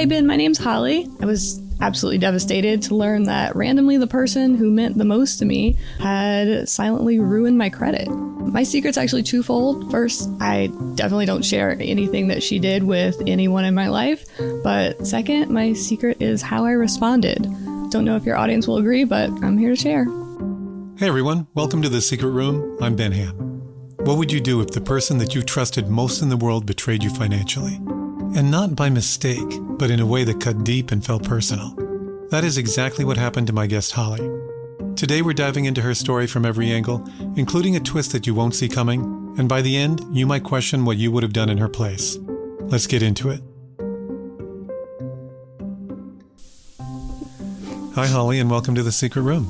Hey Ben, my name's Hollie. I was absolutely devastated to learn that randomly the person who meant the most to me had silently ruined my credit. My secret's actually twofold. First, I definitely don't share anything that she did with anyone in my life. But second, my secret is how I responded. Don't know if your audience will agree, but I'm here to share. Hey everyone, welcome to The Secret Room. I'm Ben Ham. What would you do if the person that you trusted most in the world betrayed you financially? And not by mistake, but in a way that cut deep and felt personal. That is exactly what happened to my guest Hollie. Today we're diving into her story from every angle, including a twist that you won't see coming, and by the end, you might question what you would have done in her place. Let's get into it. Hi Hollie, and welcome to The Secret Room.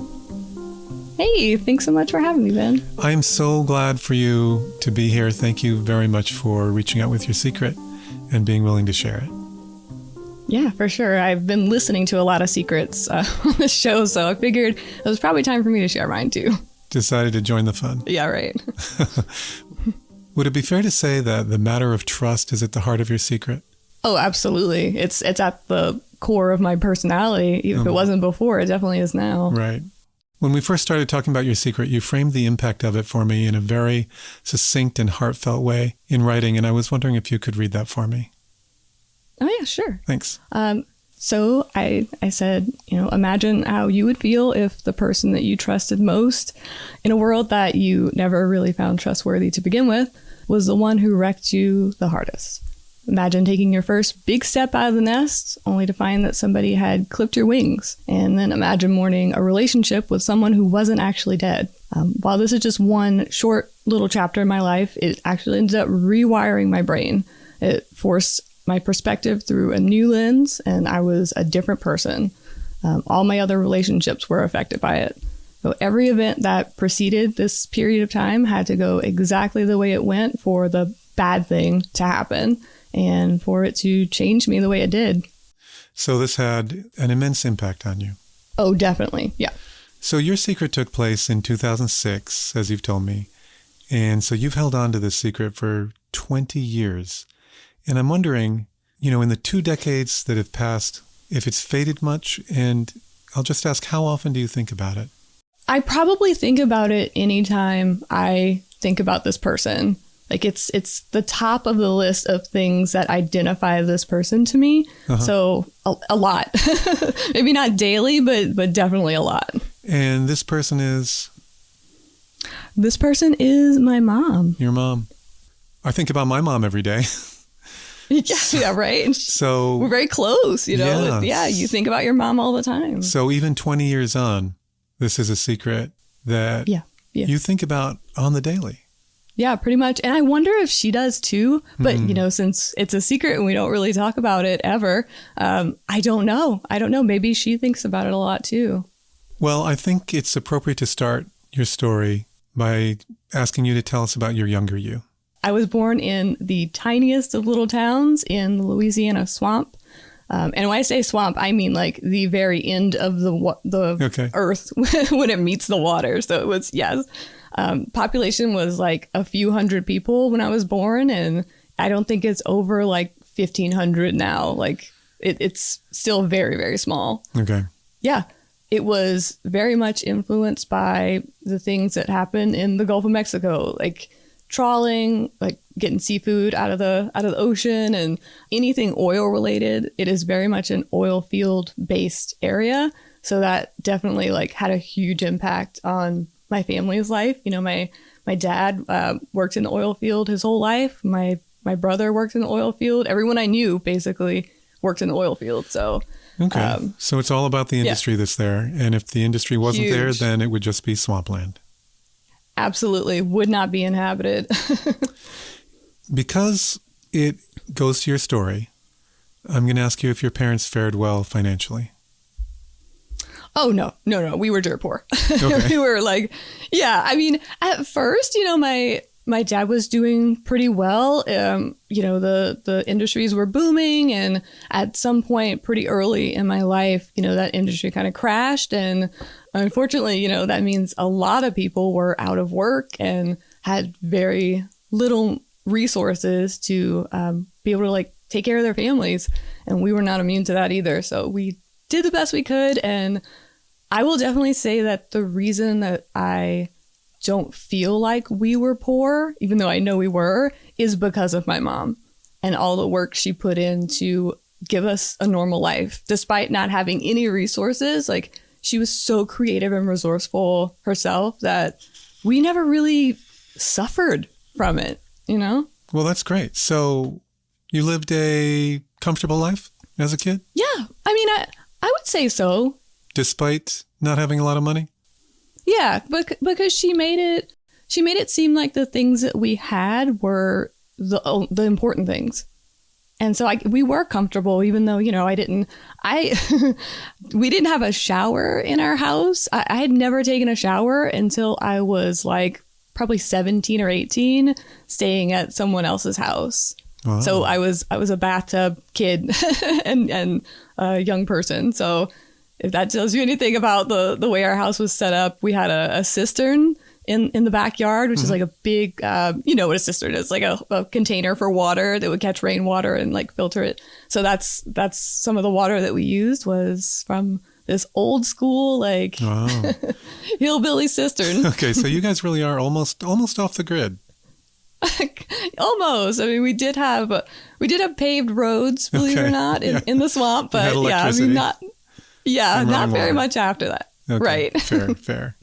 Hey, thanks so much for having me, Ben. I am so glad for you to be here. Thank you very much for reaching out with your secret and being willing to share it. Yeah, for sure. I've been listening to a lot of secrets on this show, so I figured it was probably time for me to share mine too. Decided to join the fun. Yeah, right. Would it be fair to say that the matter of trust is at the heart of your secret? Oh, absolutely. It's at the core of my personality. If it wasn't before, it definitely is now. Right. When we first started talking about your secret, you framed the impact of it for me in a very succinct and heartfelt way in writing, and I was wondering if you could read that for me. Oh, yeah, sure. Thanks. So I said, imagine how you would feel if the person that you trusted most in a world that you never really found trustworthy to begin with was the one who wrecked you the hardest. Imagine taking your first big step out of the nest only to find that somebody had clipped your wings. And then imagine mourning a relationship with someone who wasn't actually dead. While this is just one short little chapter in my life, it actually ended up rewiring my brain. It forced my perspective through a new lens, and I was a different person. All my other relationships were affected by it. So every event that preceded this period of time had to go exactly the way it went for the bad thing to happen and for it to change me the way it did. So this had an immense impact on you. Oh, definitely. Yeah. So your secret took place in 2006, as you've told me. And so you've held on to this secret for 20 years. And I'm wondering, in the 2 decades that have passed, if it's faded much, and I'll just ask, how often do you think about it? I probably think about it anytime I think about this person. Like it's the top of the list of things that identify this person to me. Uh-huh. So a lot. Maybe not daily, but definitely a lot. And this person is? This person is my mom. Your mom. I think about my mom every day. Yeah, right. So we're very close, Yeah, you think about your mom all the time. So even 20 years on, this is a secret that you think about on the daily. Yeah, pretty much. And I wonder if she does too. But, since it's a secret and we don't really talk about it ever, I don't know. Maybe she thinks about it a lot too. Well, I think it's appropriate to start your story by asking you to tell us about your younger you. I was born in the tiniest of little towns in the Louisiana swamp. And when I say swamp, I mean like the very end of the earth when it meets the water. So it was, population was like a few hundred people when I was born. And I don't think it's over like 1,500 now. Like it's still very, very small. Okay. Yeah. It was very much influenced by the things that happen in the Gulf of Mexico, like trawling, like getting seafood out of the ocean and anything oil related. It is very much an oil field based area. So that definitely like had a huge impact on my family's life. My dad worked in the oil field his whole life. My brother worked in the oil field. Everyone I knew basically worked in the oil field. So so it's all about the industry that's there. And if the industry wasn't there, then it would just be swampland. Absolutely. Would not be inhabited. Because it goes to your story, I'm going to ask you if your parents fared well financially. Oh, no. We were dirt poor. Okay. We were like, at first, my dad was doing pretty well. The industries were booming. And at some point pretty early in my life, that industry kind of crashed. And unfortunately, that means a lot of people were out of work and had very little resources to be able to like take care of their families. And we were not immune to that either. So we did the best we could. And I will definitely say that the reason that I don't feel like we were poor, even though I know we were, is because of my mom and all the work she put in to give us a normal life, despite not having any resources. Like, she was so creative and resourceful herself that we never really suffered from it, you know? Well, that's great. So you lived a comfortable life as a kid? Yeah. I mean, I would say so. Despite not having a lot of money? Yeah, because she made it seem like the things that we had were the important things. And so we were comfortable, even though, you know, we didn't have a shower in our house. I had never taken a shower until I was like probably 17 or 18, staying at someone else's house. Wow. So I was a bathtub kid and a young person. So if that tells you anything about the way our house was set up, we had a cistern in the backyard, which is like a big, you know what a cistern is, like a container for water that would catch rainwater and like filter it. So that's some of the water that we used was from this old school, like, wow. hillbilly cistern. Okay, so you guys really are almost off the grid. Almost. I mean, we did have paved roads, believe it or not, in the swamp, but yeah, I mean, not very much after that. Okay, right. Fair.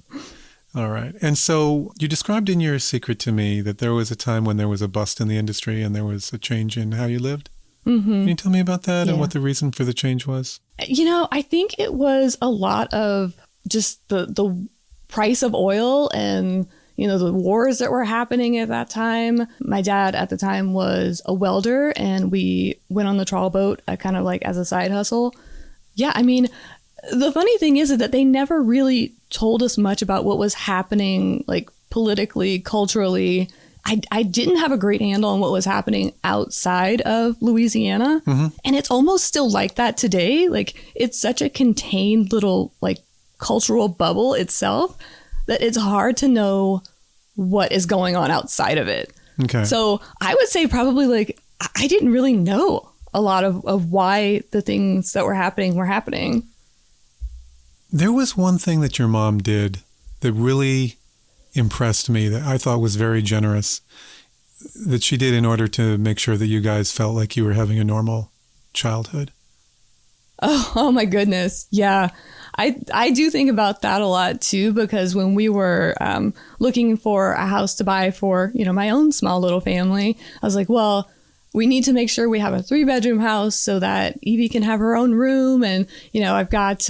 All right. And so you described in your secret to me that there was a time when there was a bust in the industry and there was a change in how you lived. Mm-hmm. Can you tell me about that and what the reason for the change was? You know, I think it was a lot of just the price of oil and, you know, the wars that were happening at that time. My dad at the time was a welder, and we went on the trawl boat kind of like as a side hustle. Yeah, I mean, the funny thing is that they never really told us much about what was happening, like politically, culturally. I didn't have a great handle on what was happening outside of Louisiana. Mm-hmm. And it's almost still like that today. Like, it's such a contained little like cultural bubble itself that it's hard to know what is going on outside of it. Okay. So I would say probably like I didn't really know a lot of why the things that were happening. There was one thing that your mom did that really impressed me, that I thought was very generous, that she did in order to make sure that you guys felt like you were having a normal childhood. Oh my goodness. Yeah. I do think about that a lot too, because when we were looking for a house to buy for, you know, my own small little family, I was like, well, we need to make sure we have a 3-bedroom house so that Evie can have her own room. And, you know, I've got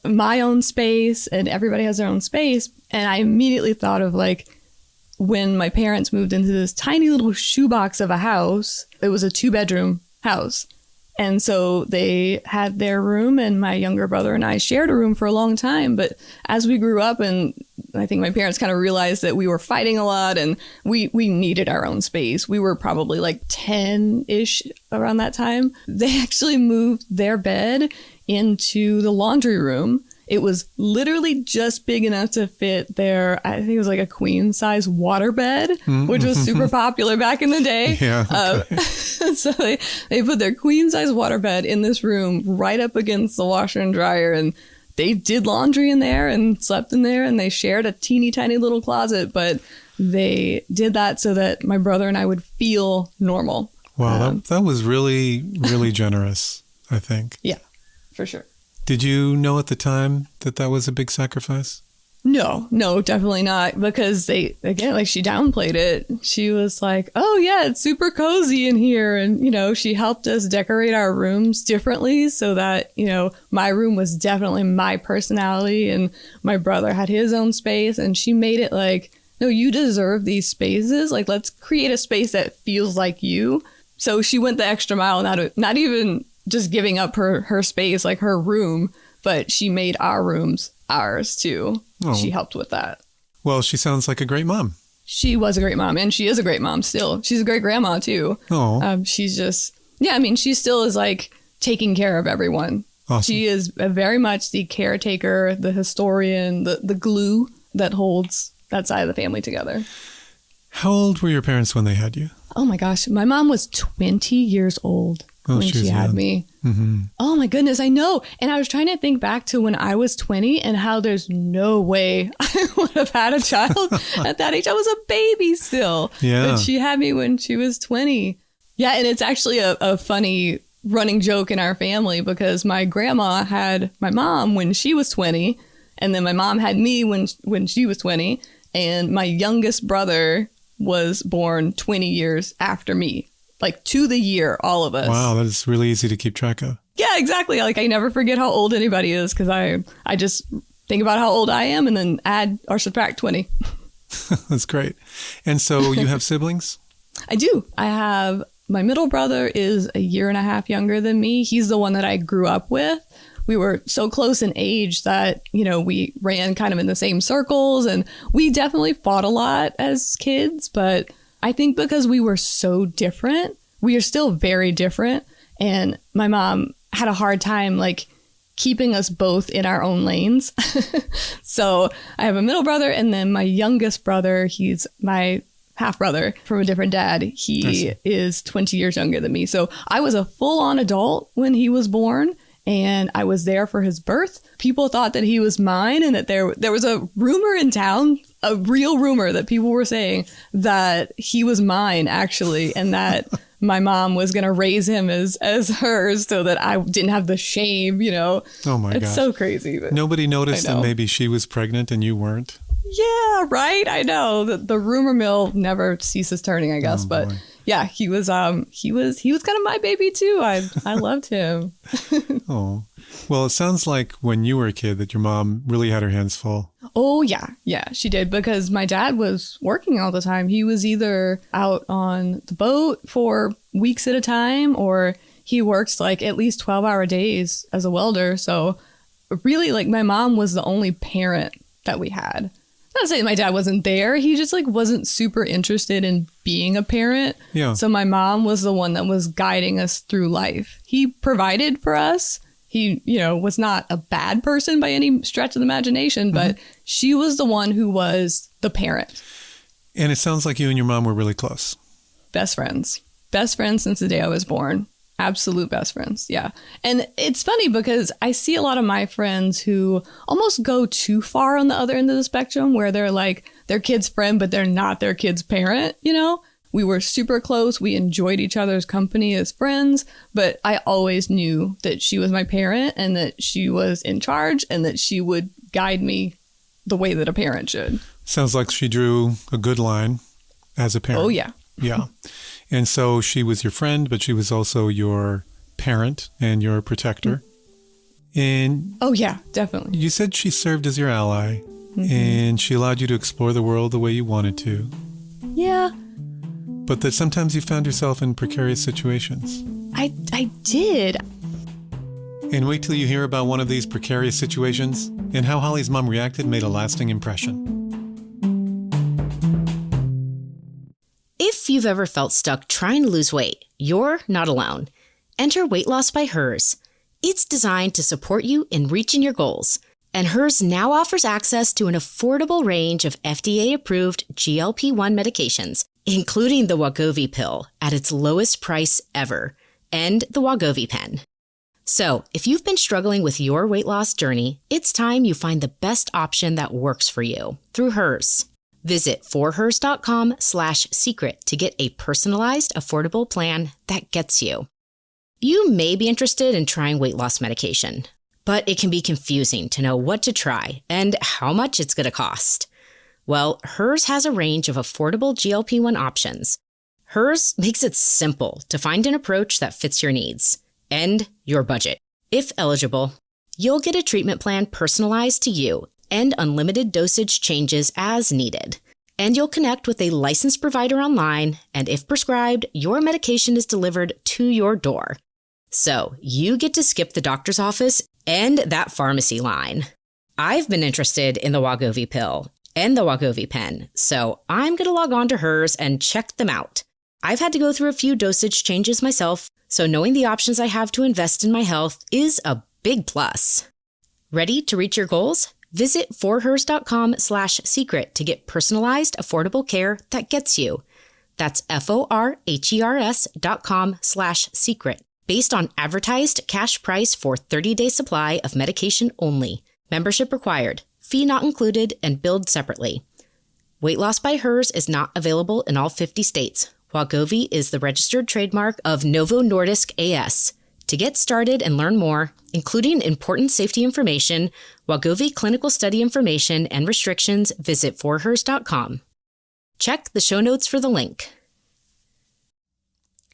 my own space and everybody has their own space. And I immediately thought of like when my parents moved into this tiny little shoebox of a house. It was a 2-bedroom house. And so they had their room, and my younger brother and I shared a room for a long time. But as we grew up, and I think my parents kind of realized that we were fighting a lot and we needed our own space. We were probably like 10-ish around that time. They actually moved their bed into the laundry room. It was literally just big enough to fit their, I think it was like a queen size water bed, which was super popular back in the day. Yeah, okay. So they put their queen size water bed in this room right up against the washer and dryer, and they did laundry in there and slept in there, and they shared a teeny tiny little closet, but they did that so that my brother and I would feel normal. Wow, that was really, really generous, I think. Yeah, for sure. Did you know at the time that was a big sacrifice? No, definitely not. Because she downplayed it. She was like, oh yeah, it's super cozy in here. And, you know, she helped us decorate our rooms differently so that, you know, my room was definitely my personality and my brother had his own space. And she made it like, no, you deserve these spaces. Like, let's create a space that feels like you. So she went the extra mile, not even just giving up her space, like her room, but she made our rooms ours too. Oh. She helped with that. Well, she sounds like a great mom. She was a great mom, and she is a great mom still. She's a great grandma too. Oh. She's just, yeah, I mean, she still is like taking care of everyone. Awesome. She is very much the caretaker, the historian, the glue that holds that side of the family together. How old were your parents when they had you? Oh my gosh. My mom was 20 years old when she had me. Mm-hmm. Oh my goodness. I know. And I was trying to think back to when I was 20 and how there's no way I would have had a child at that age. I was a baby still. Yeah. But she had me when she was 20. Yeah. And it's actually a funny running joke in our family because my grandma had my mom when she was 20. And then my mom had me when she was 20. And my youngest brother was born 20 years after me, like to the year, all of us. Wow, that is really easy to keep track of. Yeah, exactly. Like I never forget how old anybody is because I just think about how old I am and then add or subtract 20. That's great. And so you have siblings? I do. I have my middle brother is a year and a half younger than me. He's the one that I grew up with. We were so close in age that, we ran kind of in the same circles and we definitely fought a lot as kids. But I think because we were so different, we are still very different. And my mom had a hard time like keeping us both in our own lanes. So I have a middle brother and then my youngest brother, he's my half brother from a different dad. He is 20 years younger than me. So I was a full on adult when he was born. And I was there for his birth. People thought that he was mine and that there was a rumor in town, a real rumor that people were saying that he was mine, actually, and that my mom was going to raise him as hers so that I didn't have the shame, Oh my gosh. It's so crazy. Nobody noticed that maybe she was pregnant and you weren't? Yeah, right. I know. The rumor mill never ceases turning, I guess. But yeah, he was kind of my baby too. I loved him. Oh, well, it sounds like when you were a kid that your mom really had her hands full. Oh, yeah. Yeah, she did because my dad was working all the time. He was either out on the boat for weeks at a time or he works like at least 12-hour days as a welder. So really like my mom was the only parent that we had. Not saying my dad wasn't there. He just like wasn't super interested in being a parent. Yeah. So my mom was the one that was guiding us through life. He provided for us. He, was not a bad person by any stretch of the imagination, but she was the one who was the parent. And it sounds like you and your mom were really close. Best friends. Best friends since the day I was born. Absolute best friends. Yeah. And it's funny because I see a lot of my friends who almost go too far on the other end of the spectrum where they're like their kid's friend, but they're not their kid's parent. We were super close. We enjoyed each other's company as friends, but I always knew that she was my parent and that she was in charge and that she would guide me the way that a parent should. Sounds like she drew a good line as a parent. Oh, yeah. Yeah. And so she was your friend, but she was also your parent and your protector. And oh, yeah, definitely. You said she served as your ally and she allowed you to explore the world the way you wanted to. Yeah. But that sometimes you found yourself in precarious situations. I did. And wait till you hear about one of these precarious situations and how Hollie's mom reacted made a lasting impression. If you've ever felt stuck trying to lose weight, you're not alone. Enter Weight Loss by Hers. It's designed to support you in reaching your goals. And Hers now offers access to an affordable range of FDA-approved GLP-1 medications, including the Wegovy pill at its lowest price ever, and the Wegovy pen. So, if you've been struggling with your weight loss journey, it's time you find the best option that works for you through Hers. Visit forhers.com/secret to get a personalized, affordable plan that gets you. You may be interested in trying weight loss medication, but it can be confusing to know what to try and how much it's going to cost. Well, Hers has a range of affordable GLP-1 options. Hers makes it simple to find an approach that fits your needs and your budget. If eligible, you'll get a treatment plan personalized to you and unlimited dosage changes as needed. And you'll connect with a licensed provider online, and if prescribed, your medication is delivered to your door. So you get to skip the doctor's office and that pharmacy line. I've been interested in the Wegovy pill and the Wegovy pen, so I'm going to log on to Hers and check them out. I've had to go through a few dosage changes myself, so knowing the options I have to invest in my health is a big plus. Ready to reach your goals? Visit forhers.com/secret to get personalized, affordable care that gets you. That's forhers.com/secret. Based on advertised cash price for 30-day supply of medication only. Membership required. Fee not included and billed separately. Weight Loss by Hers is not available in all 50 states. Wegovy is the registered trademark of Novo Nordisk AS. To get started and learn more, including important safety information, Wegovy clinical study information, and restrictions, visit forhers.com. Check the show notes for the link.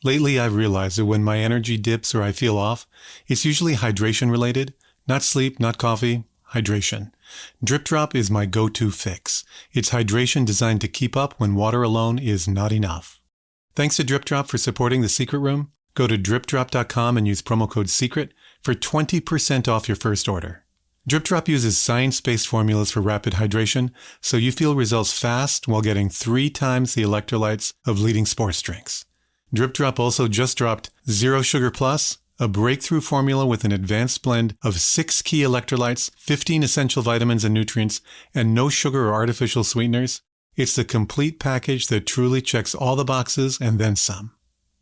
Lately, I've realized that when my energy dips or I feel off, it's usually hydration related. Not sleep, not coffee, hydration. Drip Drop is my go-to fix. It's hydration designed to keep up when water alone is not enough. Thanks to Drip Drop for supporting The Secret Room. Go to dripdrop.com and use promo code SECRET for 20% off your first order. Drip Drop uses science-based formulas for rapid hydration, so you feel results fast while getting 3 times the electrolytes of leading sports drinks. Drip Drop also just dropped Zero Sugar Plus, a breakthrough formula with an advanced blend of 6 key electrolytes, 15 essential vitamins and nutrients, and no sugar or artificial sweeteners. It's the complete package that truly checks all the boxes and then some.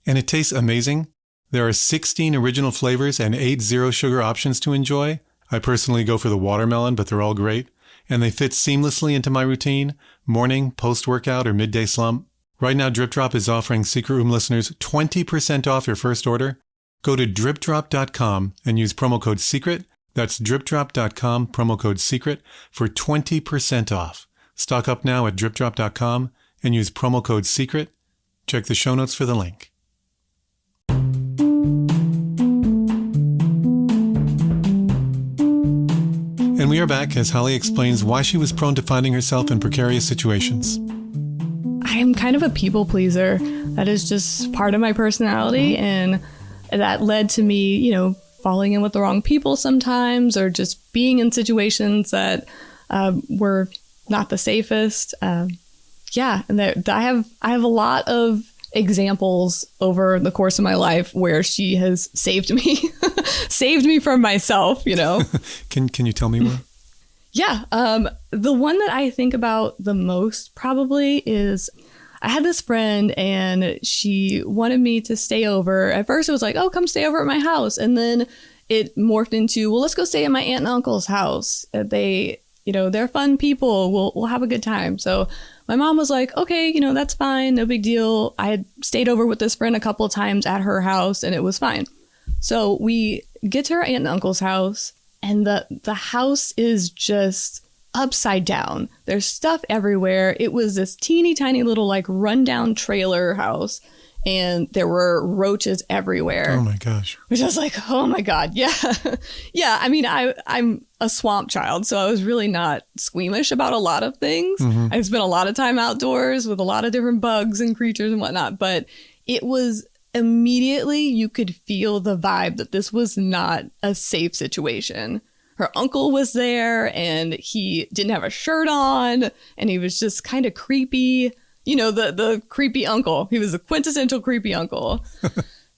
And it tastes amazing. There are 16 original flavors and 8 zero sugar options to enjoy. I personally go for the watermelon, but they're all great. And they fit seamlessly into my routine, morning, post-workout, or midday slump. Right now, Drip Drop is offering Secret Room listeners 20% off your first order. Go to dripdrop.com and use promo code SECRET. That's dripdrop.com, promo code SECRET for 20% off. Stock up now at dripdrop.com and use promo code SECRET. Check the show notes for the link. And we are back as Hollie explains why she was prone to finding herself in precarious situations. I'm kind of a people pleaser. That is just part of my personality, and that led to me, falling in with the wrong people sometimes, or just being in situations that were not the safest. And I have a lot of examples over the course of my life where she has saved me, saved me from myself. Can you tell me more? Yeah. The one that I think about the most probably is I had this friend and she wanted me to stay over. At first it was like, oh, come stay over at my house. And then it morphed into, well, let's go stay at my aunt and uncle's house. They're fun people. We'll have a good time. So my mom was like, okay, that's fine. No big deal. I had stayed over with this friend a couple of times at her house and it was fine. So we get to her aunt and uncle's house and the house is just upside down. There's stuff everywhere. It was this teeny tiny little rundown trailer house and there were roaches everywhere. Oh my gosh. Which I was like, oh my God. Yeah. Yeah. I mean, I'm a swamp child, so I was really not squeamish about a lot of things. Mm-hmm. I spent a lot of time outdoors with a lot of different bugs and creatures and whatnot, but it was immediately you could feel the vibe that this was not a safe situation. Her uncle was there and he didn't have a shirt on and he was just kind of creepy. The creepy uncle. He was a quintessential creepy uncle.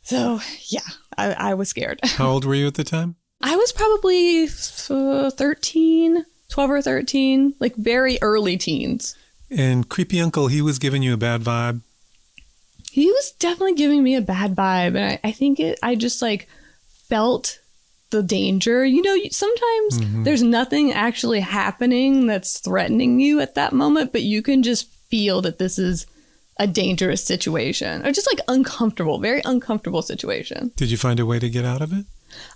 So, yeah, I was scared. How old were you at the time? I was probably 13, 12 or 13, very early teens. And creepy uncle, he was giving you a bad vibe? He was definitely giving me a bad vibe. And I think I just felt the danger. Sometimes there's nothing actually happening that's threatening you at that moment, but you can just feel that this is a dangerous situation or just uncomfortable, very uncomfortable situation. Did you find a way to get out of it?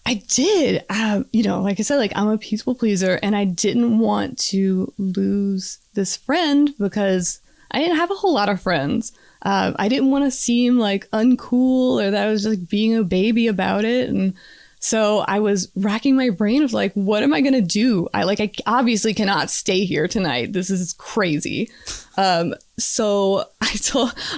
I did. Like I said, I'm a peaceful pleaser and I didn't want to lose this friend because I didn't have a whole lot of friends. I didn't want to seem uncool or that I was just being a baby about it. And so I was racking my brain of what am I going to do? I obviously cannot stay here tonight. This is crazy. So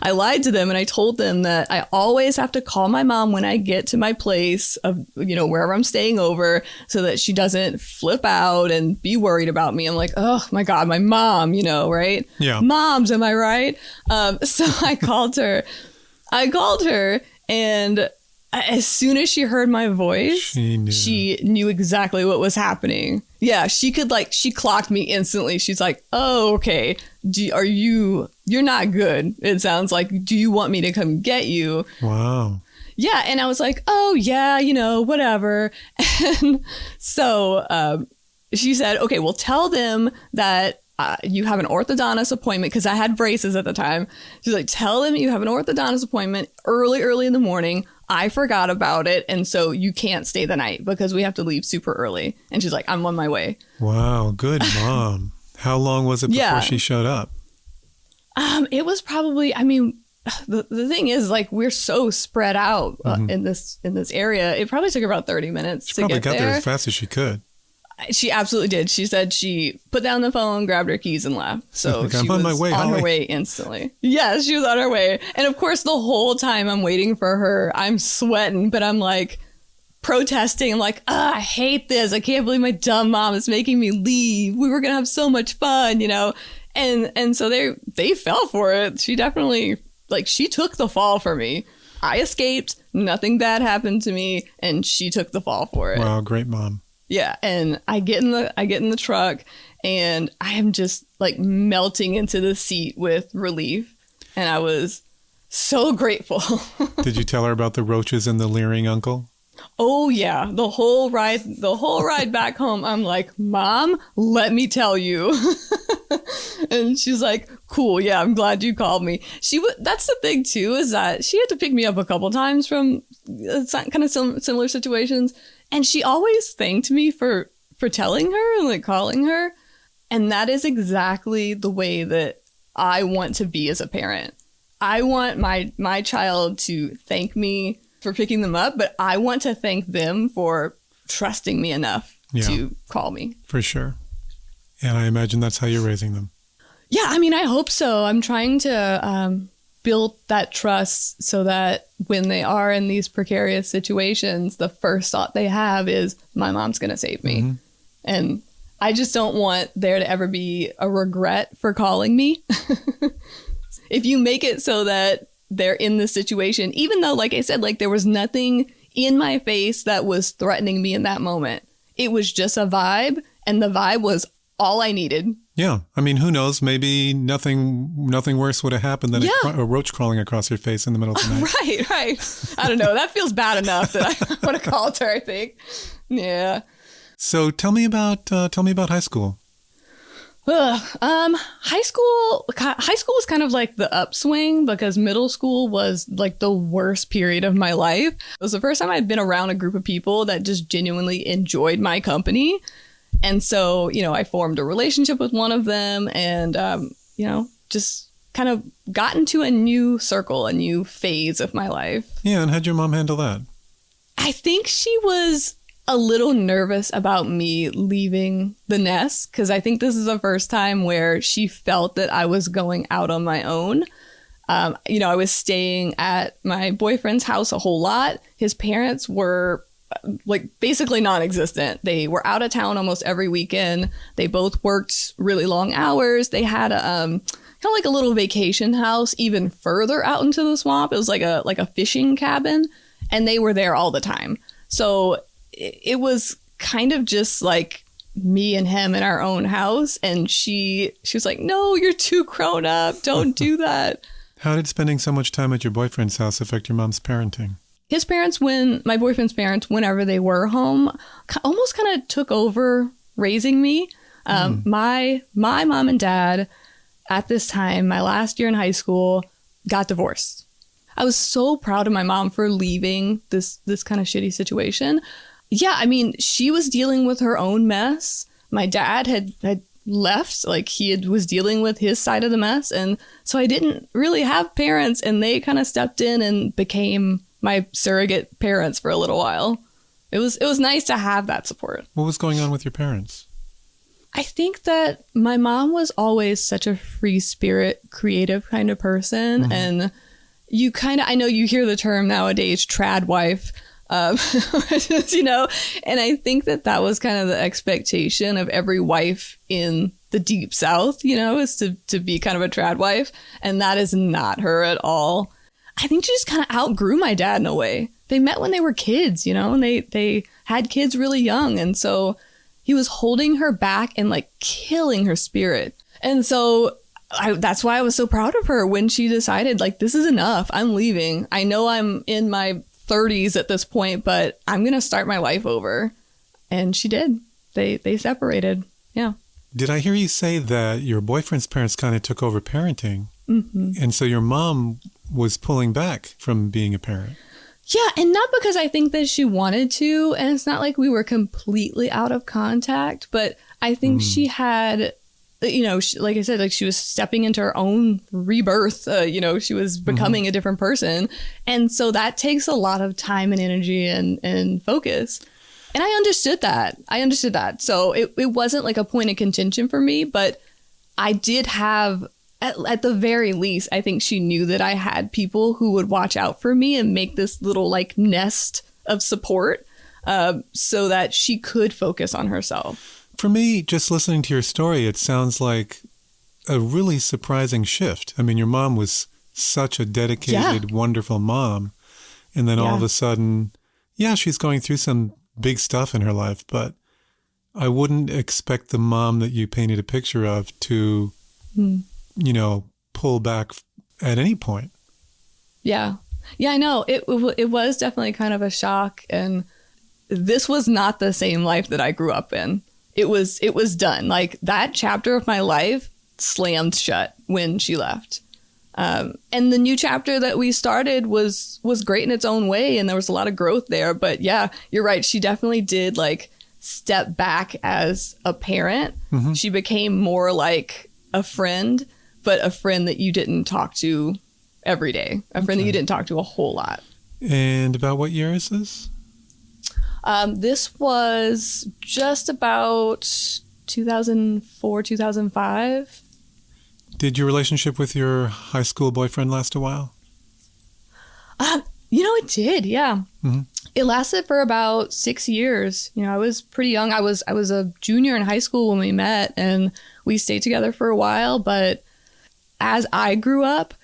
I lied to them and I told them that I always have to call my mom when I get to my place of, wherever I'm staying over so that she doesn't flip out and be worried about me. I'm like, oh my God, my mom, right? Yeah. Moms, am I right? So I called her and as soon as she heard my voice, she knew exactly what was happening. Yeah, she clocked me instantly. She's like, oh, okay, you're not good. It sounds like, do you want me to come get you? Wow. Yeah. And I was like, oh yeah, whatever. And so she said, okay, well, tell them that you have an orthodontist appointment, because I had braces at the time. She's like, tell them you have an orthodontist appointment early in the morning. I forgot about it. And so you can't stay the night because we have to leave super early. And she's like, I'm on my way. Wow. Good mom. How long was it before she showed up? It was probably, the thing is, like, we're so spread out in this area. It probably took about 30 minutes to get there. She probably got there as fast as she could. She absolutely did. She said she put down the phone, grabbed her keys, and left. So she was on her way instantly. Yes, she was on her way. And of course, the whole time I'm waiting for her, I'm sweating, but I'm like protesting. I'm like, I hate this. I can't believe my dumb mom is making me leave. We were going to have so much fun, And so they fell for it. She definitely, she took the fall for me. I escaped. Nothing bad happened to me. And she took the fall for it. Wow, great mom. Yeah, and I get in the truck, and I am just melting into the seat with relief, and I was so grateful. Did you tell her about the roaches and the leering uncle? Oh yeah, the whole ride back home, I'm like, Mom, let me tell you. And she's like, cool, yeah, I'm glad you called me. That's the thing too, is that she had to pick me up a couple times from kind of similar situations. And she always thanked me for telling her and calling her. And that is exactly the way that I want to be as a parent. I want my child to thank me for picking them up, but I want to thank them for trusting me enough to call me. For sure. And I imagine that's how you're raising them. Yeah, I hope so. I'm trying to build that trust so that when they are in these precarious situations, the first thought they have is, my mom's going to save me. Mm-hmm. And I just don't want there to ever be a regret for calling me. If you make it so that they're in this situation, even though, like I said, there was nothing in my face that was threatening me in that moment. It was just a vibe, and the vibe was all I needed. Yeah. Who knows? Maybe nothing worse would have happened than a roach crawling across your face in the middle of the night. Right. I don't know. That feels bad enough that I would have called her, I think. Yeah. So tell me about high school. High school was kind of like the upswing, because middle school was the worst period of my life. It was the first time I'd been around a group of people that just genuinely enjoyed my company. And so, I formed a relationship with one of them, and, just kind of got into a new circle, a new phase of my life. Yeah. And how'd your mom handle that? I think she was a little nervous about me leaving the nest, because I think this is the first time where she felt that I was going out on my own. I was staying at my boyfriend's house a whole lot. His parents were basically non-existent. They were out of town almost every weekend. They both worked really long hours. They had a kind of a little vacation house even further out into the swamp. It was like a fishing cabin, and they were there all the time. So it was kind of just me and him in our own house. And she was like, no, you're too grown up. Don't do that. How did spending so much time at your boyfriend's house affect your mom's parenting? His parents, my boyfriend's parents, whenever they were home, almost kind of took over raising me. My mom and dad, at this time, my last year in high school, got divorced. I was so proud of my mom for leaving this kind of shitty situation. Yeah, she was dealing with her own mess. My dad had left, he was dealing with his side of the mess. And so I didn't really have parents, and they kind of stepped in and became my surrogate parents for a little while. It was nice to have that support. What was going on with your parents? I think that my mom was always such a free spirit, creative kind of person. Mm-hmm. And I know you hear the term nowadays, trad wife, and I think that was kind of the expectation of every wife in the deep South, is to be kind of a trad wife. And that is not her at all. I think she just kind of outgrew my dad in a way. They met when they were kids, and they had kids really young. And so he was holding her back and killing her spirit. And so that's why I was so proud of her when she decided, like, this is enough. I'm leaving. I know I'm in my 30s at this point, but I'm going to start my life over. And she did. They separated. Yeah. Did I hear you say that your boyfriend's parents kind of took over parenting? Mm-hmm. And so your mom was pulling back from being a parent? Yeah, and not because I think that she wanted to, and it's not like we were completely out of contact, but I think she had, like I said, like she was stepping into her own rebirth, she was becoming a different person. And so that takes a lot of time and energy and focus. And I understood that. So it wasn't like a point of contention for me, but I did have, at the very least, I think she knew that I had people who would watch out for me and make this little like nest of support so that she could focus on herself. For me, just listening to your story, it sounds like a really surprising shift. I mean, your mom was such a dedicated, wonderful mom. And then all of a sudden, she's going through some big stuff in her life, but I wouldn't expect the mom that you painted a picture of to, pull back at any point. Yeah. Yeah, I know. It was definitely kind of a shock. And this was not the same life that I grew up in. It was done. Like that chapter of my life slammed shut when she left. And the new chapter that we started was great in its own way. And there was a lot of growth there. But yeah, you're right. She definitely did like step back as a parent. Mm-hmm. She became more like a friend, but a friend that you didn't talk to every day. A friend that you didn't talk to a whole lot. And about what year is this? This was just about 2004, 2005. Did your relationship with your high school boyfriend last a while? It did, yeah. Mm-hmm. It lasted for about 6 years. I was pretty young. I was a junior in high school when we met, and we stayed together for a while. But as I grew up,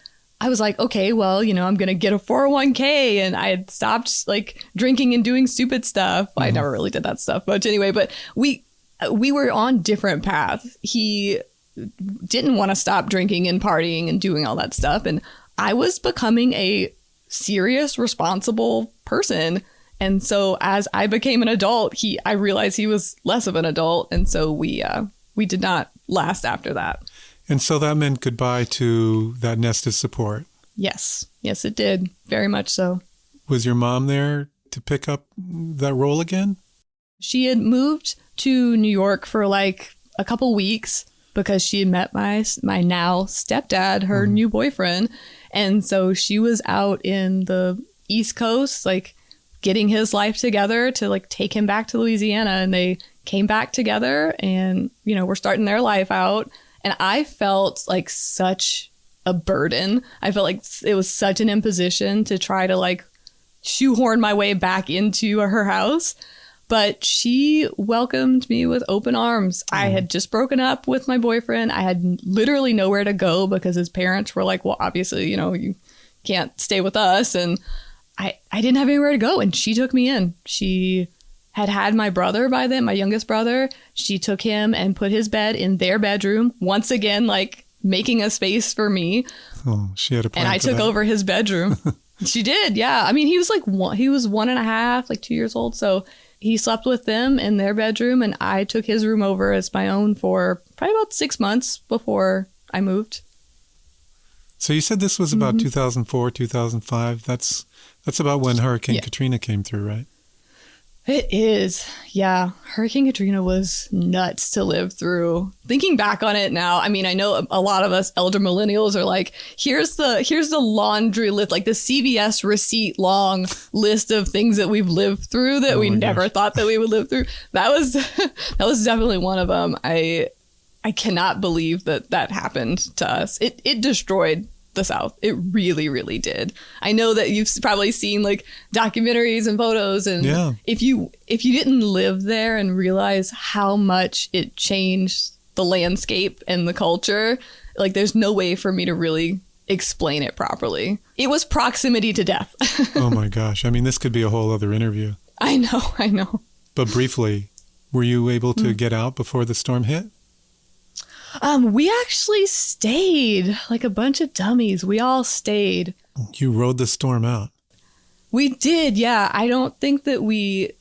I was like, okay, well, I'm going to get a 401k, and I had stopped like drinking and doing stupid stuff. Mm-hmm. I never really did that stuff much anyway, but we were on different paths. He didn't want to stop drinking and partying and doing all that stuff. And I was becoming a serious, responsible person. And so as I became an adult, I realized he was less of an adult. And so we did not last after that. And so that meant goodbye to that nest of support. Yes. Yes, it did. Very much so. Was your mom there to pick up that role again? She had moved to New York for like a couple weeks because she had met my now stepdad, her new boyfriend. And so she was out in the East Coast, like getting his life together to like take him back to Louisiana. And they came back together and, we're starting their life out. And I felt like such a burden. I felt like it was such an imposition to try to like shoehorn my way back into her house. But she welcomed me with open arms. I had just broken up with my boyfriend. I had literally nowhere to go because his parents were like, well, obviously, you can't stay with us. And I didn't have anywhere to go. And she took me in. She had my brother by then, my youngest brother. She took him and put his bed in their bedroom. Once again, like making a space for me. Oh, she had a plan. And I took over his bedroom. She did. Yeah. I mean, he was like 1.5, like 2 years old. So he slept with them in their bedroom, and I took his room over as my own for probably about 6 months before I moved. So you said this was about 2004, 2005. That's about when Hurricane Katrina came through, right? It is. Yeah. Hurricane Katrina was nuts to live through. Thinking back on it now, I mean, I know a lot of us elder millennials are like, here's the laundry list, like the CVS receipt long list of things that we've lived through that we never thought that we would live through. That was definitely one of them. I cannot believe that happened to us. It destroyed the South. It really, really did. I know that you've probably seen like documentaries and photos, and if you didn't live there and realize how much it changed the landscape and the culture, like there's no way for me to really explain it properly. It was proximity to death. Oh my gosh. I mean, this could be a whole other interview. I know. But briefly, were you able to get out before the storm hit? We actually stayed like a bunch of dummies. We all stayed. You rode the storm out. We did, yeah. I don't think that we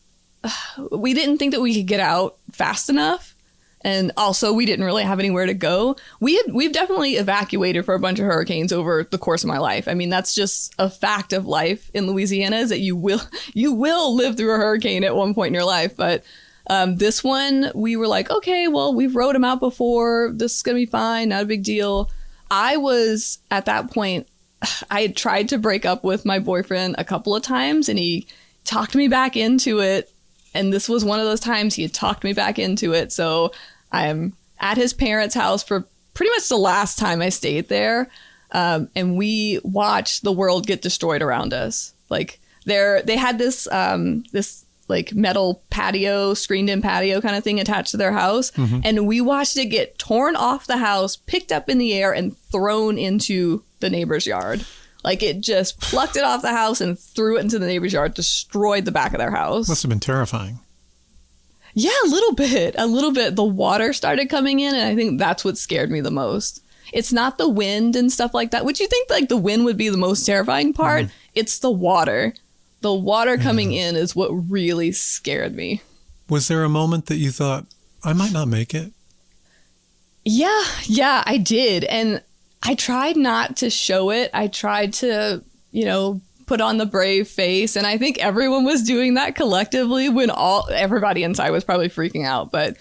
didn't think that we could get out fast enough. And also, we didn't really have anywhere to go. We've definitely evacuated for a bunch of hurricanes over the course of my life. I mean, that's just a fact of life in Louisiana, is that you will live through a hurricane at one point in your life. But this one, we were like, okay, well, we've rode them out before. This is going to be fine. Not a big deal. I was, at that point, I had tried to break up with my boyfriend a couple of times, and he talked me back into it. And this was one of those times he had talked me back into it. So I'm at his parents' house for pretty much the last time I stayed there. And we watched the world get destroyed around us. Like they had this like metal patio, screened in patio kind of thing attached to their house. Mm-hmm. And we watched it get torn off the house, picked up in the air, and thrown into the neighbor's yard. Like, it just plucked it off the house and threw it into the neighbor's yard, destroyed the back of their house. Must have been terrifying. Yeah, a little bit. The water started coming in, and I think that's what scared me the most. It's not the wind and stuff like that, which you think like the wind would be the most terrifying part. Mm-hmm. It's the water. The water coming in is what really scared me. Was there a moment that you thought, I might not make it? Yeah, I did. And I tried not to show it. I tried to, put on the brave face. And I think everyone was doing that collectively when everybody inside was probably freaking out. But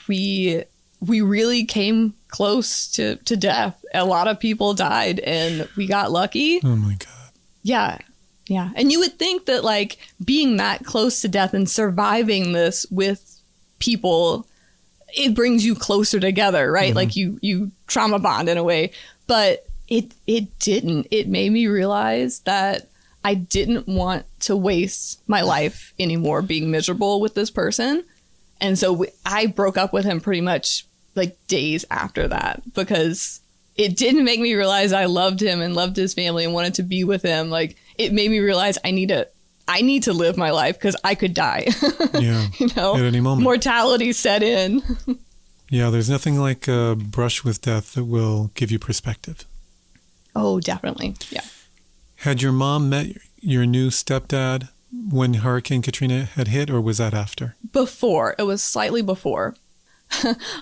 we really came close to death. A lot of people died, and we got lucky. Oh, my God. Yeah. And you would think that, like, being that close to death and surviving this with people, it brings you closer together, right? Mm-hmm. Like you trauma bond in a way, but it didn't. It made me realize that I didn't want to waste my life anymore being miserable with this person. And so I broke up with him pretty much like days after that, because it didn't make me realize I loved him and loved his family and wanted to be with him. Like, it made me realize I need to live my life, because I could die. Yeah. At any moment. Mortality set in. Yeah, there's nothing like a brush with death that will give you perspective. Oh, definitely. Yeah. Had your mom met your new stepdad when Hurricane Katrina had hit, or was that after? Before. It was slightly before.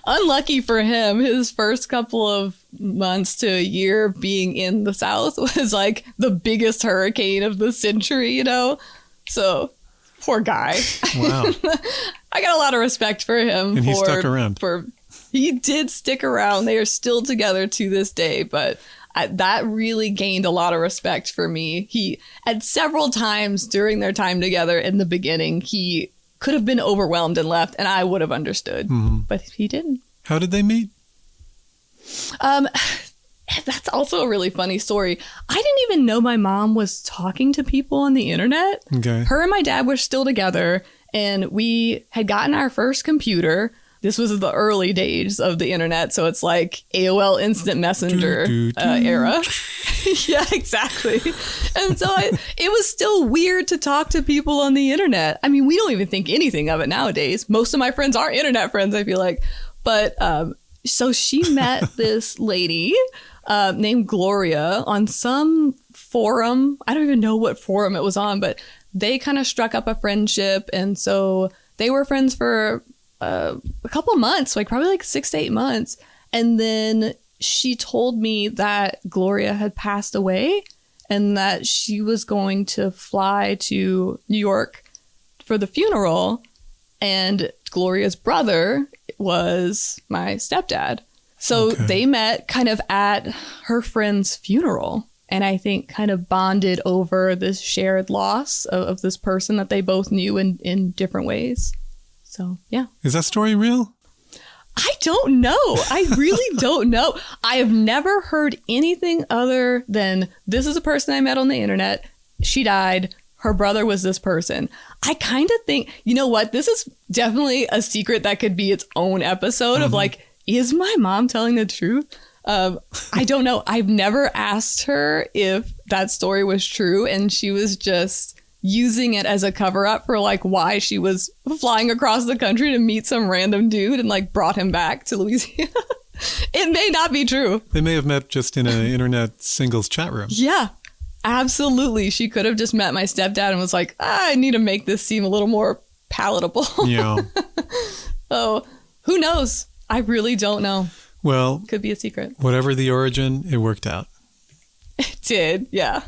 Unlucky for him, his first couple of months to a year being in the South was like the biggest hurricane of the century, So, poor guy. Wow. I got a lot of respect for him. And he stuck around. He did stick around. They are still together to this day, but that really gained a lot of respect for me. He, at several times during their time together in the beginning, he could have been overwhelmed and left, and I would have understood, but he didn't. How did they meet? That's also a really funny story. I didn't even know my mom was talking to people on the internet. Okay. Her and my dad were still together, and we had gotten our first computer. This was the early days of the internet, so it's like AOL Instant Messenger era. Yeah, exactly. And so it was still weird to talk to people on the internet. I mean, we don't even think anything of it nowadays. Most of my friends are internet friends, I feel like. But so she met this lady named Gloria on some forum. I don't even know what forum it was on, but they kind of struck up a friendship. And so they were friends for a couple months, like probably like 6 to 8 months. And then she told me that Gloria had passed away and that she was going to fly to New York for the funeral. And Gloria's brother was my stepdad. So they met kind of at her friend's funeral. And I think kind of bonded over this shared loss of this person that they both knew in different ways. So, yeah. Is that story real? I don't know. I really don't know. I have never heard anything other than this is a person I met on the internet. She died. Her brother was this person. I kind of think, you know what? This is definitely a secret that could be its own episode of like, is my mom telling the truth? I don't know. I've never asked her if that story was true. And she was just using it as a cover up for like why she was flying across the country to meet some random dude and like brought him back to Louisiana. It may not be true. They may have met just in an internet singles chat room. Yeah, absolutely. She could have just met my stepdad and was like, I need to make this seem a little more palatable. Yeah. Oh, who knows? I really don't know. Well, could be a secret. Whatever the origin, it worked out. It did, yeah.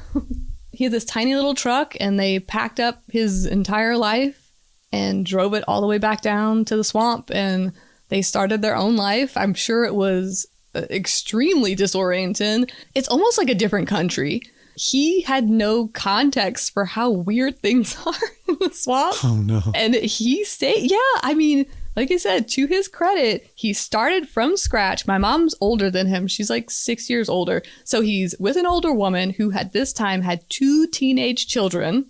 He had this tiny little truck and they packed up his entire life and drove it all the way back down to the swamp and they started their own life. I'm sure it was extremely disorienting. It's almost like a different country. He had no context for how weird things are in the swamp. Oh, no. And he stayed. Yeah, I mean, like I said, to his credit, he started from scratch. My mom's older than him. She's like 6 years older. So he's with an older woman who had this time had 2 teenage children.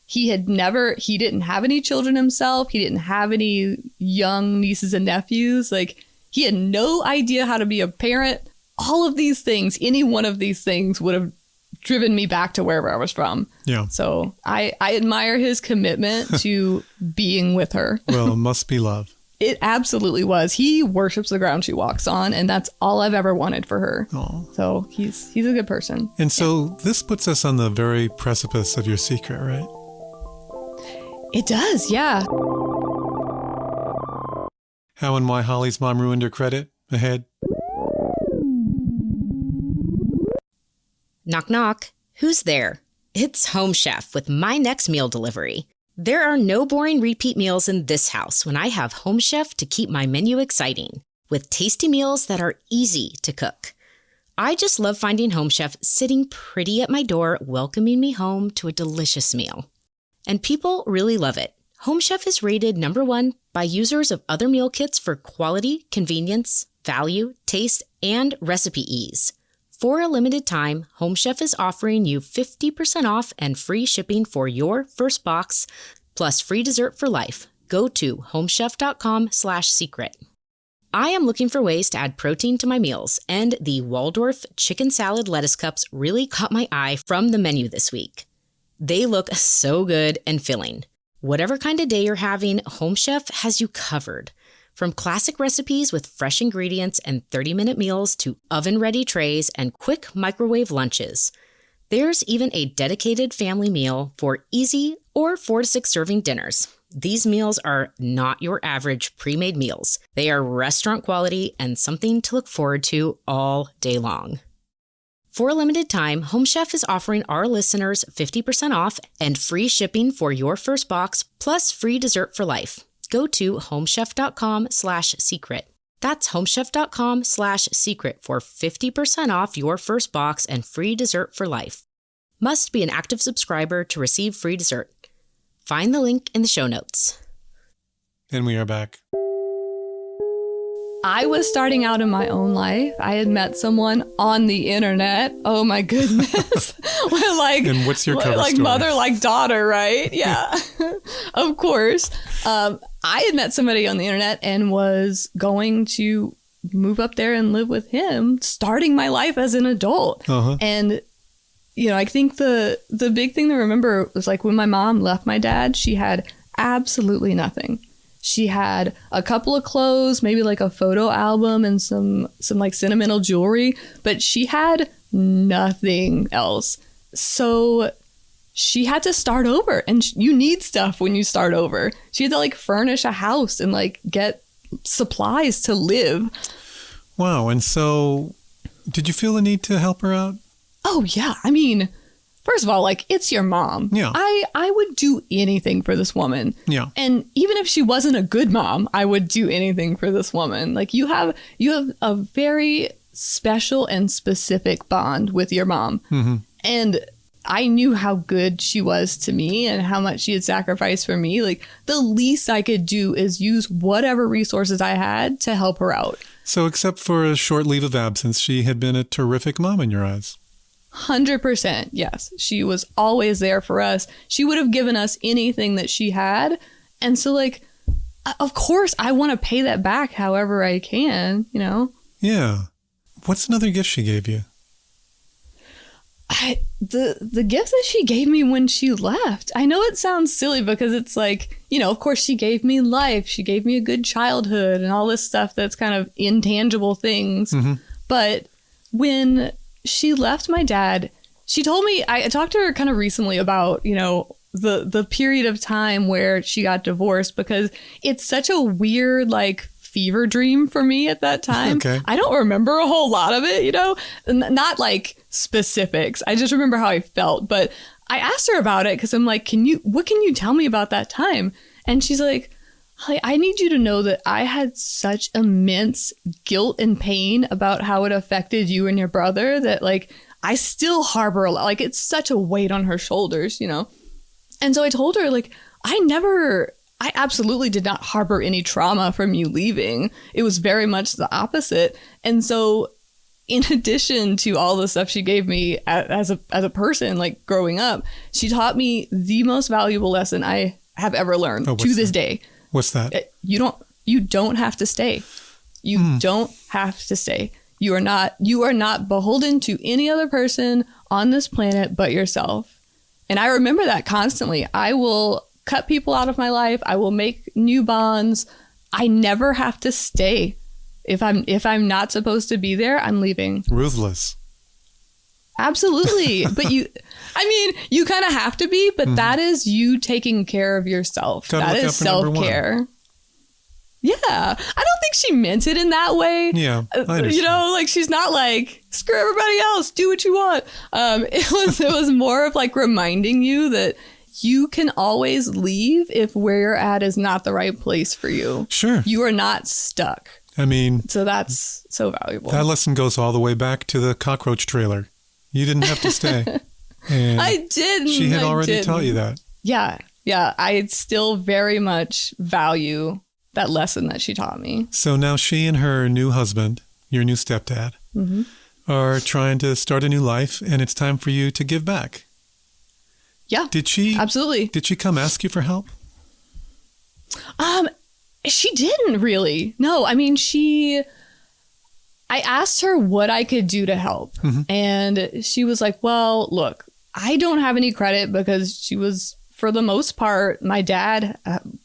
He didn't have any children himself. He didn't have any young nieces and nephews. Like, he had no idea how to be a parent. All of these things, any one of these things would have driven me back to wherever I was from. Yeah. So I admire his commitment to being with her. Well, it must be love. It absolutely was. He worships the ground she walks on, and that's all I've ever wanted for her. Oh. So he's a good person. And so this puts us on the very precipice of your secret, right? It does, yeah. How and why Hollie's mom ruined her credit? Ahead. Knock, knock. Who's there? It's Home Chef with my next meal delivery. There are no boring repeat meals in this house when I have Home Chef to keep my menu exciting, with tasty meals that are easy to cook. I just love finding Home Chef sitting pretty at my door, welcoming me home to a delicious meal. And people really love it. Home Chef is rated #1 by users of other meal kits for quality, convenience, value, taste, and recipe ease. For a limited time, Home Chef is offering you 50% off and free shipping for your first box, plus free dessert for life. Go to homechef.com/secret. I am looking for ways to add protein to my meals, and the Waldorf chicken salad lettuce cups really caught my eye from the menu this week. They look so good and filling. Whatever kind of day you're having, Home Chef has you covered. From classic recipes with fresh ingredients and 30-minute meals to oven-ready trays and quick microwave lunches. There's even a dedicated family meal for easy or 4 to 6 serving dinners. These meals are not your average pre-made meals. They are restaurant quality and something to look forward to all day long. For a limited time, Home Chef is offering our listeners 50% off and free shipping for your first box, plus free dessert for life. Go to homechef.com/secret. That's homechef.com/secret for 50% off your first box and free dessert for life. Must be an active subscriber to receive free dessert. Find the link in the show notes. And we are back. I was starting out in my own life. I had met someone on the internet. Oh my goodness. And what's your cover like story? Mother, like daughter, right? Yeah. Of course. I had met somebody on the internet and was going to move up there and live with him, starting my life as an adult. Uh-huh. And I think the big thing to remember was like when my mom left my dad, she had absolutely nothing. She had a couple of clothes, maybe like a photo album and some like sentimental jewelry, but she had nothing else. So she had to start over, and you need stuff when you start over. She had to like furnish a house and like get supplies to live. Wow. And so did you feel the need to help her out? Oh, yeah. I mean, first of all, like, it's your mom. Yeah. I would do anything for this woman. Yeah. And even if she wasn't a good mom, I would do anything for this woman. Like, you have a very special and specific bond with your mom. Mm-hmm. And I knew how good she was to me and how much she had sacrificed for me. Like, the least I could do is use whatever resources I had to help her out. So except for a short leave of absence, she had been a terrific mom in your eyes. 100%. Yes. She was always there for us. She would have given us anything that she had. And so, like, of course, I want to pay that back however I can, Yeah. What's another gift she gave you? the gift that she gave me when she left, I know it sounds silly because it's like, of course she gave me life. She gave me a good childhood and all this stuff that's kind of intangible things. Mm-hmm. But when she left my dad, she told me, I talked to her kind of recently about, the period of time where she got divorced, because it's such a weird, like, fever dream for me at that time. Okay. I don't remember a whole lot of it, not like specifics. I just remember how I felt. But I asked her about it because I'm like, what can you tell me about that time? And she's like, Hollie, I need you to know that I had such immense guilt and pain about how it affected you and your brother that, like, I still harbor a lot. Like, it's such a weight on her shoulders, And so I told her, like, I absolutely did not harbor any trauma from you leaving. It was very much the opposite. And so in addition to all the stuff she gave me as a person, like growing up, she taught me the most valuable lesson I have ever learned to this day. What's that? You don't have to stay. You don't have to stay. You are not beholden to any other person on this planet but yourself. And I remember that constantly. I will cut people out of my life. I will make new bonds. I never have to stay. If I'm not supposed to be there, I'm leaving. Ruthless. Absolutely. But you kind of have to be, but that is you taking care of yourself. That is self-care. Yeah. I don't think she meant it in that way. Yeah. I understand. Like, she's not like, screw everybody else, do what you want. It was more of like reminding you that you can always leave if where you're at is not the right place for you. Sure. You are not stuck. So that's so valuable. That lesson goes all the way back to the cockroach trailer. You didn't have to stay. And I didn't. She had already taught you that. Yeah. Yeah. I still very much value that lesson that she taught me. So now she and her new husband, your new stepdad, are trying to start a new life, and it's time for you to give back. Yeah. Absolutely. Did she come ask you for help? She didn't really. No, I mean, I asked her what I could do to help. And she was like, well, look, I don't have any credit because she was, for the most part, my dad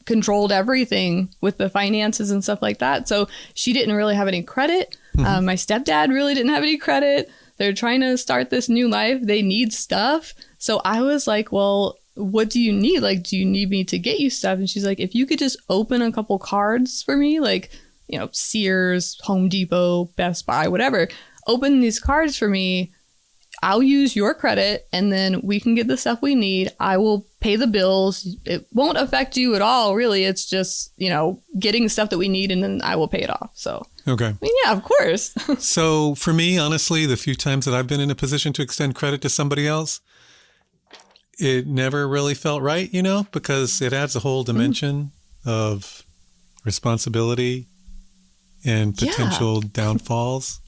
controlled everything with the finances and stuff like that. So she didn't really have any credit. My stepdad really didn't have any credit. They're trying to start this new life. They need stuff. So I was like, well, what do you need? Like, do you need me to get you stuff? And she's like, if you could just open a couple cards for me, like, Sears, Home Depot, Best Buy, whatever, open these cards for me. I'll use your credit and then we can get the stuff we need. I will pay the bills. It won't affect you at all, really. It's just, getting stuff that we need and then I will pay it off. So, okay. I mean, yeah, of course. So for me, honestly, the few times that I've been in a position to extend credit to somebody else, it never really felt right, because it adds a whole dimension of responsibility and potential downfalls,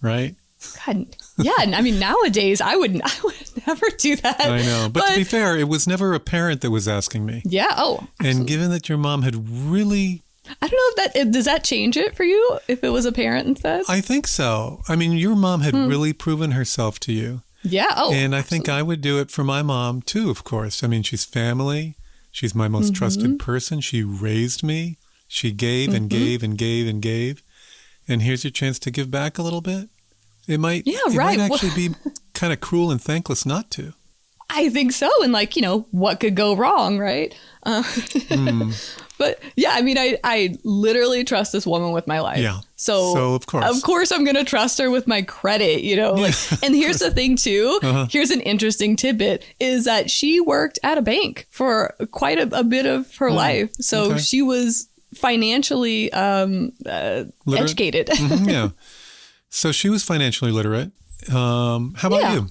right? God, yeah. I mean, nowadays I would never do that. I know. But to be fair, it was never a parent that was asking me. Yeah. Oh, absolutely. And given that your mom had really... I don't know if does that change it for you if it was a parent instead? I think so. I mean, your mom had really proven herself to you. Yeah. Oh, and I think I would do it for my mom too, of course. I mean, she's family. She's my most trusted person. She raised me. She gave and gave and gave and gave. And here's your chance to give back a little bit. It might actually be kind of cruel and thankless not to. I think so. And what could go wrong, right? But yeah, I mean, I literally trust this woman with my life. Yeah. So of course I'm going to trust her with my credit, and here's the thing too. Here's an interesting tidbit is that she worked at a bank for quite a bit of her life. So she was financially educated. Yeah. So she was financially literate. How about you?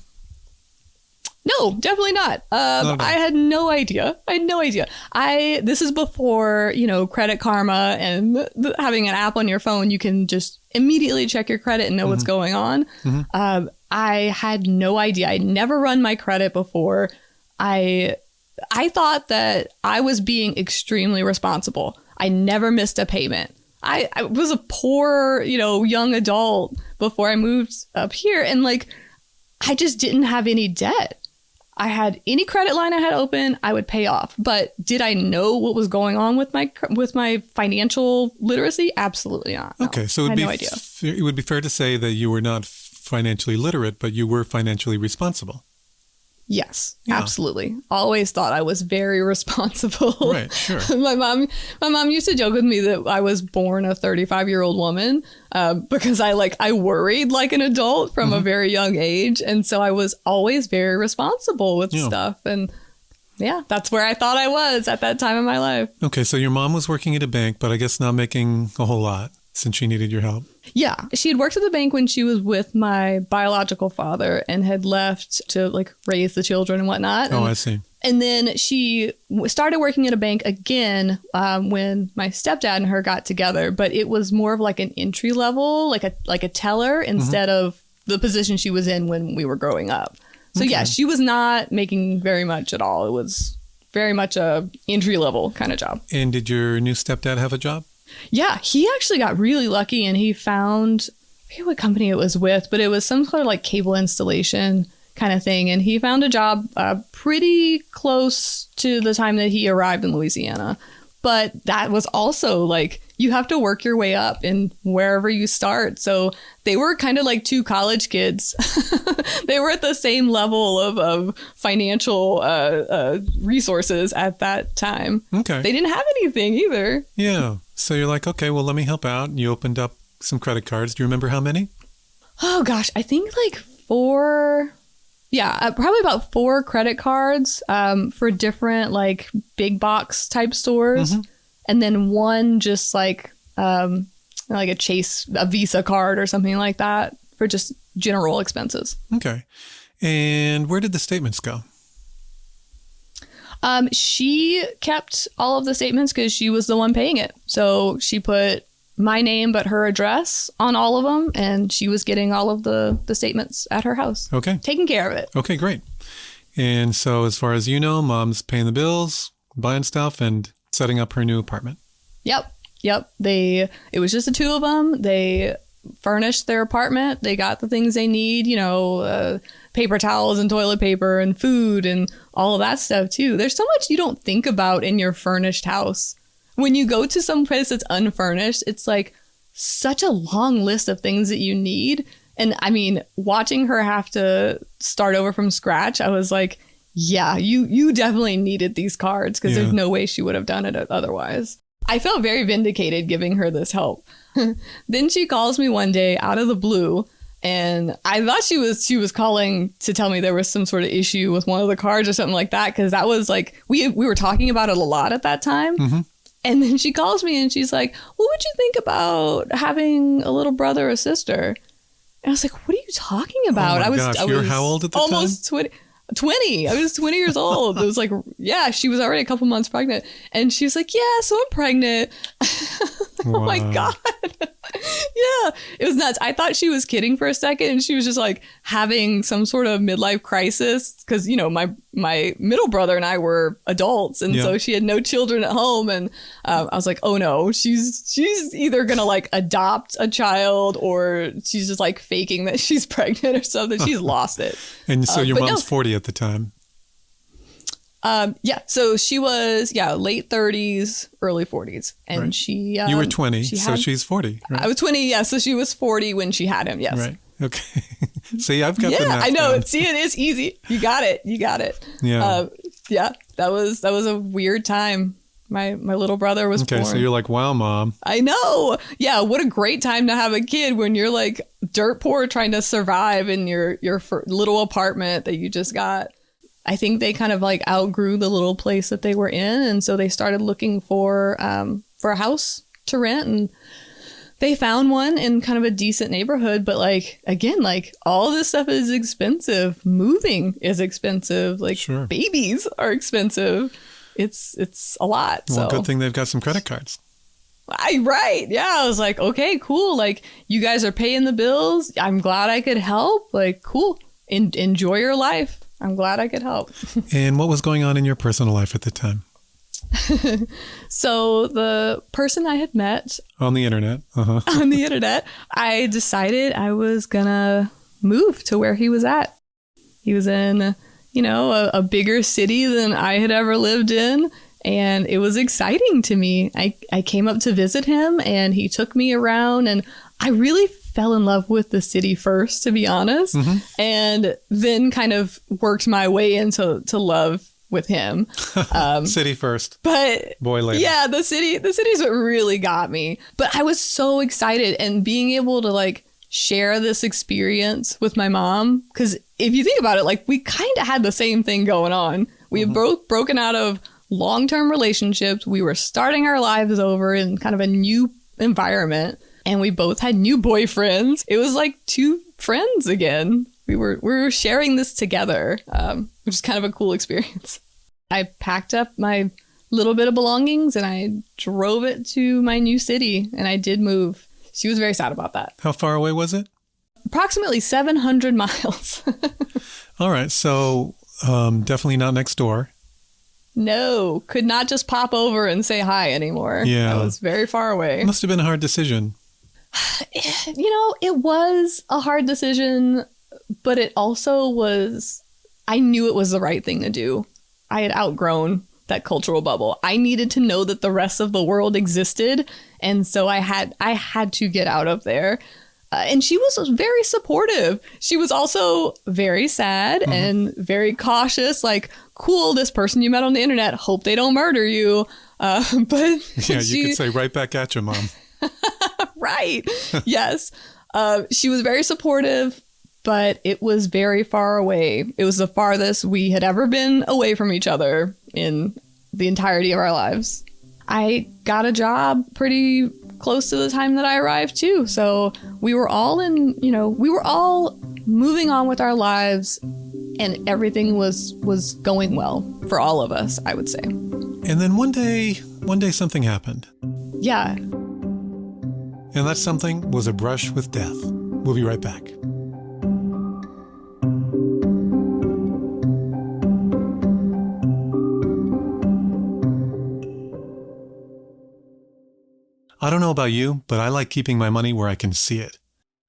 No, definitely not. I had no idea. This is before, Credit Karma and having an app on your phone. You can just immediately check your credit and know what's going on. I had no idea. I'd never run my credit before. I thought that I was being extremely responsible. I never missed a payment. I was a poor, young adult before I moved up here. And I just didn't have any debt. I had any credit line I had open, I would pay off. But did I know what was going on with my financial literacy? Absolutely not. No. Okay, so I had no idea. It would be fair to say that you were not financially literate, but you were financially responsible. Yes, Yeah. Always Always thought I was very responsible. Right, sure. My mom used to joke with me that I was born a 35-year-old woman because I worried like an adult from a very young age. And so I was always very responsible with stuff. And yeah, that's where I thought I was at that time in my life. Okay, so your mom was working at a bank, but I guess not making a whole lot since she needed your help. Yeah. She had worked at the bank when she was with my biological father and had left to like raise the children and whatnot. Oh, I see. And then she started working at a bank again when my stepdad and her got together. But it was more of like an entry level, like a teller instead of the position she was in when we were growing up. So yeah, she was not making very much at all. It was very much a entry level kind of job. And did your new stepdad have a job? Yeah, he actually got really lucky and he found, I forget what company it was with, but it was some sort of like cable installation kind of thing. And he found a job pretty close to the time that he arrived in Louisiana. But that was also like, you have to work your way up in wherever you start. So they were kind of like two college kids. They were at the same level of financial resources at that time. Okay. They didn't have anything either. Yeah. So you're like, okay, well, let me help out. And you opened up some credit cards. Do you remember how many? Oh, gosh. I think like 4. Yeah, probably about 4 credit cards for different like big box type stores. And then one just like a Visa card or something like that for just general expenses. Okay. And where did the statements go? She kept all of the statements because she was the one paying it. So she put my name, but her address on all of them. And she was getting all of the statements at her house. Okay. Taking care of it. Okay, great. And so as far as you know, mom's paying the bills, buying stuff, and setting up her new apartment. Yep. It was just the two of them. They furnished their apartment. They got the things they need, paper towels and toilet paper and food and all of that stuff too. There's so much you don't think about in your furnished house. When you go to some place that's unfurnished, it's like such a long list of things that you need. And I mean, watching her have to start over from scratch, I was like, yeah, you definitely needed these cards because there's no way she would have done it otherwise. I felt very vindicated giving her this help. Then she calls me one day out of the blue, and I thought she was calling to tell me there was some sort of issue with one of the cards or something like that, because that was like we were talking about it a lot at that time. And then she calls me and she's like, what would you think about having a little brother or sister? And I was like, what are you talking about? Oh my gosh, you were how old at the time? Almost 20. I was 20 years old. It was like, yeah, she was already a couple months pregnant. And she was like, yeah, so I'm pregnant. Oh my God. Yeah, it was nuts. I thought she was kidding for a second. And she was just like having some sort of midlife crisis. Because, my middle brother and I were adults. And so she had no children at home. And I was like, oh no, she's either going to like adopt a child or she's just like faking that she's pregnant or something. She's lost it. And so your mom's 40 at the time. So she was, late 30s, early 40s. And right. she... you were 20, so she's 40, right? I was 20, so she was 40 when she had him, yes. Right, okay. See, I've got the math I know. down. See, it is easy. You got it. Yeah. That was a weird time. My little brother was born. Okay, so you're like, wow, Mom. I know. Yeah, what a great time to have a kid when you're like dirt poor trying to survive in your little apartment that you just got. I think they kind of like outgrew the little place that they were in. And so they started looking for a house to rent. And they found one in kind of a decent neighborhood. But like, again, like all this stuff is expensive. Moving is expensive. Like babies are expensive. It's a lot. Well, so. Good thing they've got some credit cards. Right. Yeah. I was like, okay, cool. Like you guys are paying the bills. I'm glad I could help. Like, cool. Enjoy your life. I'm glad I could help. And what was going on in your personal life at the time? So the person I had met on the internet, I decided I was going to move to where he was at. He was in, a bigger city than I had ever lived in. And it was exciting to me. I came up to visit him and he took me around, and I really fell in love with the city first, to be honest, and then kind of worked my way into love with him. City first, but boy later. Yeah, the city's what really got me. But I was so excited, and being able to like share this experience with my mom, because if you think about it, like we kind of had the same thing going on. We had both broken out of long-term relationships. We were starting our lives over in kind of a new environment, and we both had new boyfriends. It was like two friends again. We were sharing this together, which is kind of a cool experience. I packed up my little bit of belongings and I drove it to my new city, and I did move. She was very sad about that. How far away was it? Approximately 700 miles. All right. So definitely not next door. No, could not just pop over and say hi anymore. Yeah. I was very far away. Must have been a hard decision. It was a hard decision, but it also was, I knew it was the right thing to do. I had outgrown that cultural bubble. I needed to know that the rest of the world existed. And so I had to get out of there. And she was very supportive. She was also very sad and very cautious, like, cool, this person you met on the internet, hope they don't murder you. But yeah, you could say right back at you, Mom. Right. Yes. She was very supportive, but it was very far away. It was the farthest we had ever been away from each other in the entirety of our lives. I got a job pretty close to the time that I arrived too. So we were all we were all moving on with our lives, and everything was going well for all of us, I would say. And then one day something happened. Yeah. And that something was a brush with death. We'll be right back. I don't know about you, but I like keeping my money where I can see it.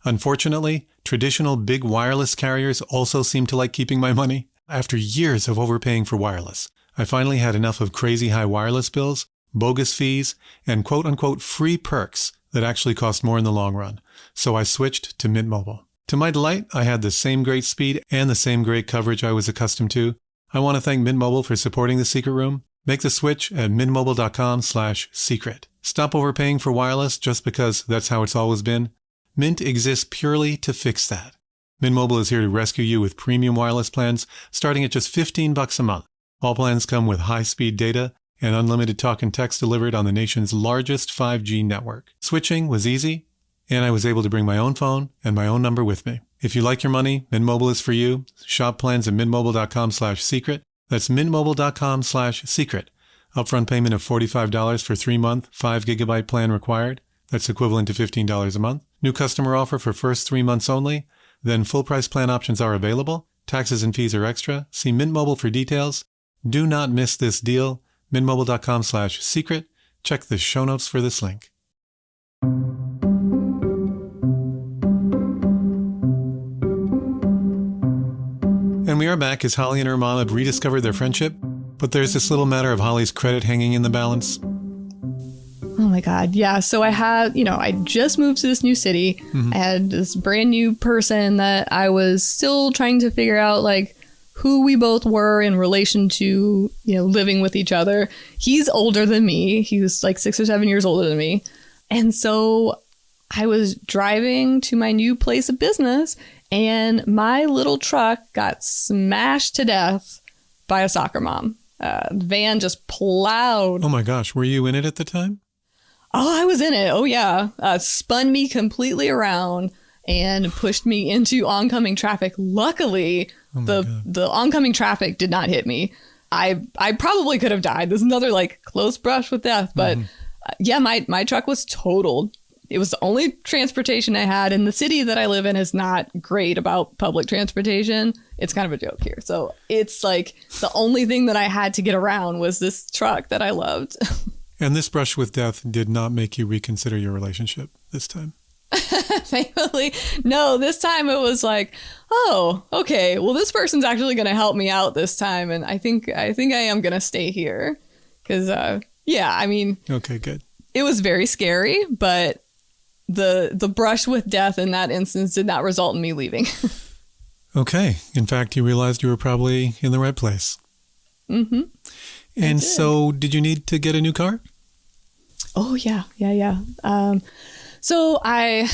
Unfortunately, traditional big wireless carriers also seem to like keeping my money. After years of overpaying for wireless, I finally had enough of crazy high wireless bills, bogus fees, and quote-unquote free perks that actually cost more in the long run. So I switched to Mint Mobile. To my delight, I had the same great speed and the same great coverage I was accustomed to. I want to thank Mint Mobile for supporting The Secret Room. Make the switch at mintmobile.com/secret. Stop overpaying for wireless just because that's how it's always been. Mint exists purely to fix that. Mint Mobile is here to rescue you with premium wireless plans starting at just $15 a month. All plans come with high-speed data and unlimited talk and text delivered on the nation's largest 5G network. Switching was easy, and I was able to bring my own phone and my own number with me. If you like your money, Mint Mobile is for you. Shop plans at mintmobile.com/secret. That's mintmobile.com/secret. Upfront payment of $45 for 3-month, 5GB plan required. That's equivalent to $15 a month. New customer offer for first 3 months only. Then full price plan options are available. Taxes and fees are extra. See Mint Mobile for details. Do not miss this deal. mintmobile.com/secret. Check the show notes for this link. And we are back as Hollie and her mom have rediscovered their friendship. But there's this little matter of Hollie's credit hanging in the balance. Oh my God. Yeah. So I had, I just moved to this new city. I had this brand new person that I was still trying to figure out, like, who we both were in relation to, living with each other. He's older than me. He was like 6 or 7 years older than me. And so I was driving to my new place of business, and my little truck got smashed to death by a soccer mom. The van just plowed. Oh my gosh, were you in it at the time? Oh, I was in it. Oh yeah. Spun me completely around and pushed me into oncoming traffic. Luckily, the oncoming traffic did not hit me. I probably could have died. There's another close brush with death, but yeah, my truck was totaled. It was the only transportation I had, and the city that I live in is not great about public transportation. It's kind of a joke here. So it's like the only thing that I had to get around was this truck that I loved. And this brush with death did not make you reconsider your relationship this time? Thankfully, no, this time it was like, oh, okay, well, this person's actually going to help me out this time. And I think I am going to stay here because, yeah, I mean, okay, good. It was very scary, but the brush with death in that instance did not result in me leaving. Okay. In fact, you realized you were probably in the right place. Mm-hmm. And so did you need to get a new car? Oh, yeah. So I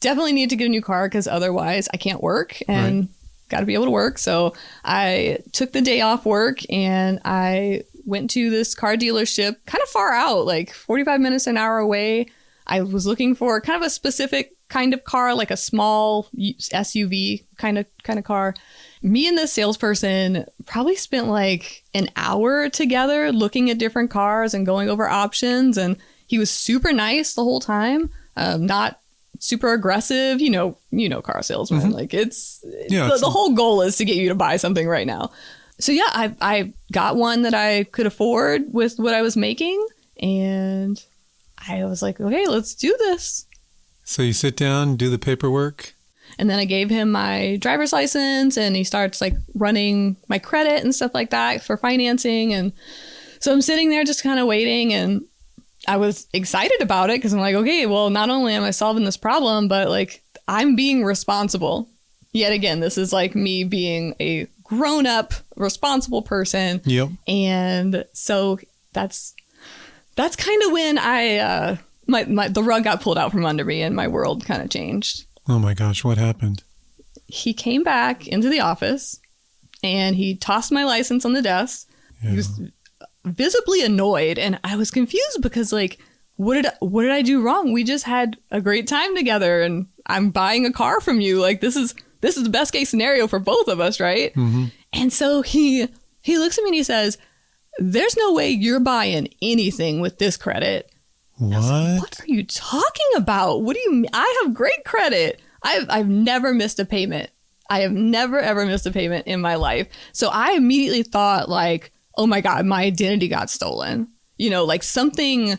definitely need to get a new car because otherwise I can't work and got to be able to work. So I took the day off work and I went to this car dealership kind of far out, like 45 minutes, an hour away. I was looking for kind of a specific kind of car, like a small SUV kind of car. Me and the salesperson probably spent like an hour together looking at different cars and going over options. And he was super nice the whole time, not super aggressive, you know, car salesman. Mm-hmm. Like the whole goal is to get you to buy something right now. So yeah, I got one that I could afford with what I was making. And I was like, okay, let's do this. So you sit down, do the paperwork. And then I gave him my driver's license and he starts like running my credit and stuff like that for financing. And so I'm sitting there just kind of waiting and I was excited about it because I'm like, okay, well, not only am I solving this problem, but like I'm being responsible. Yet again, this is like me being a grown up, responsible person. Yep. And so that's kind of when the rug got pulled out from under me and my world kind of changed. Oh my gosh, what happened? He came back into the office and he tossed my license on the desk. Yeah. He was visibly annoyed and I was confused because like, what did I do wrong? We just had a great time together and I'm buying a car from you. Like this is the best case scenario for both of us, right? Mm-hmm. And so he looks at me and he says, "There's no way you're buying anything with this credit." What? Like, what are you talking about? What do you mean? I have great credit. I've never missed a payment. I have never, ever missed a payment in my life. So I immediately thought like, oh my God, my identity got stolen. You know, like something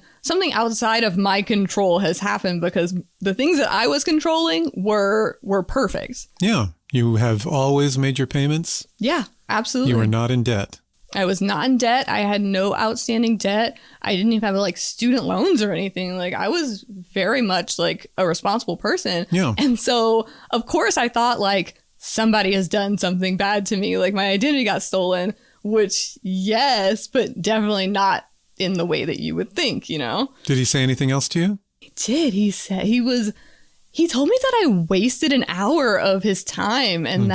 outside of my control has happened because the things that I was controlling were perfect. Yeah. You have always made your payments? Yeah, absolutely. You are not in debt. I was not in debt. I had no outstanding debt. I didn't even have like student loans or anything. Like I was very much like a responsible person. Yeah. And so of course I thought like somebody has done something bad to me. Like my identity got stolen, which yes, but definitely not in the way that you would think, you know? Did he say anything else to you? He did. He said he told me that I wasted an hour of his time and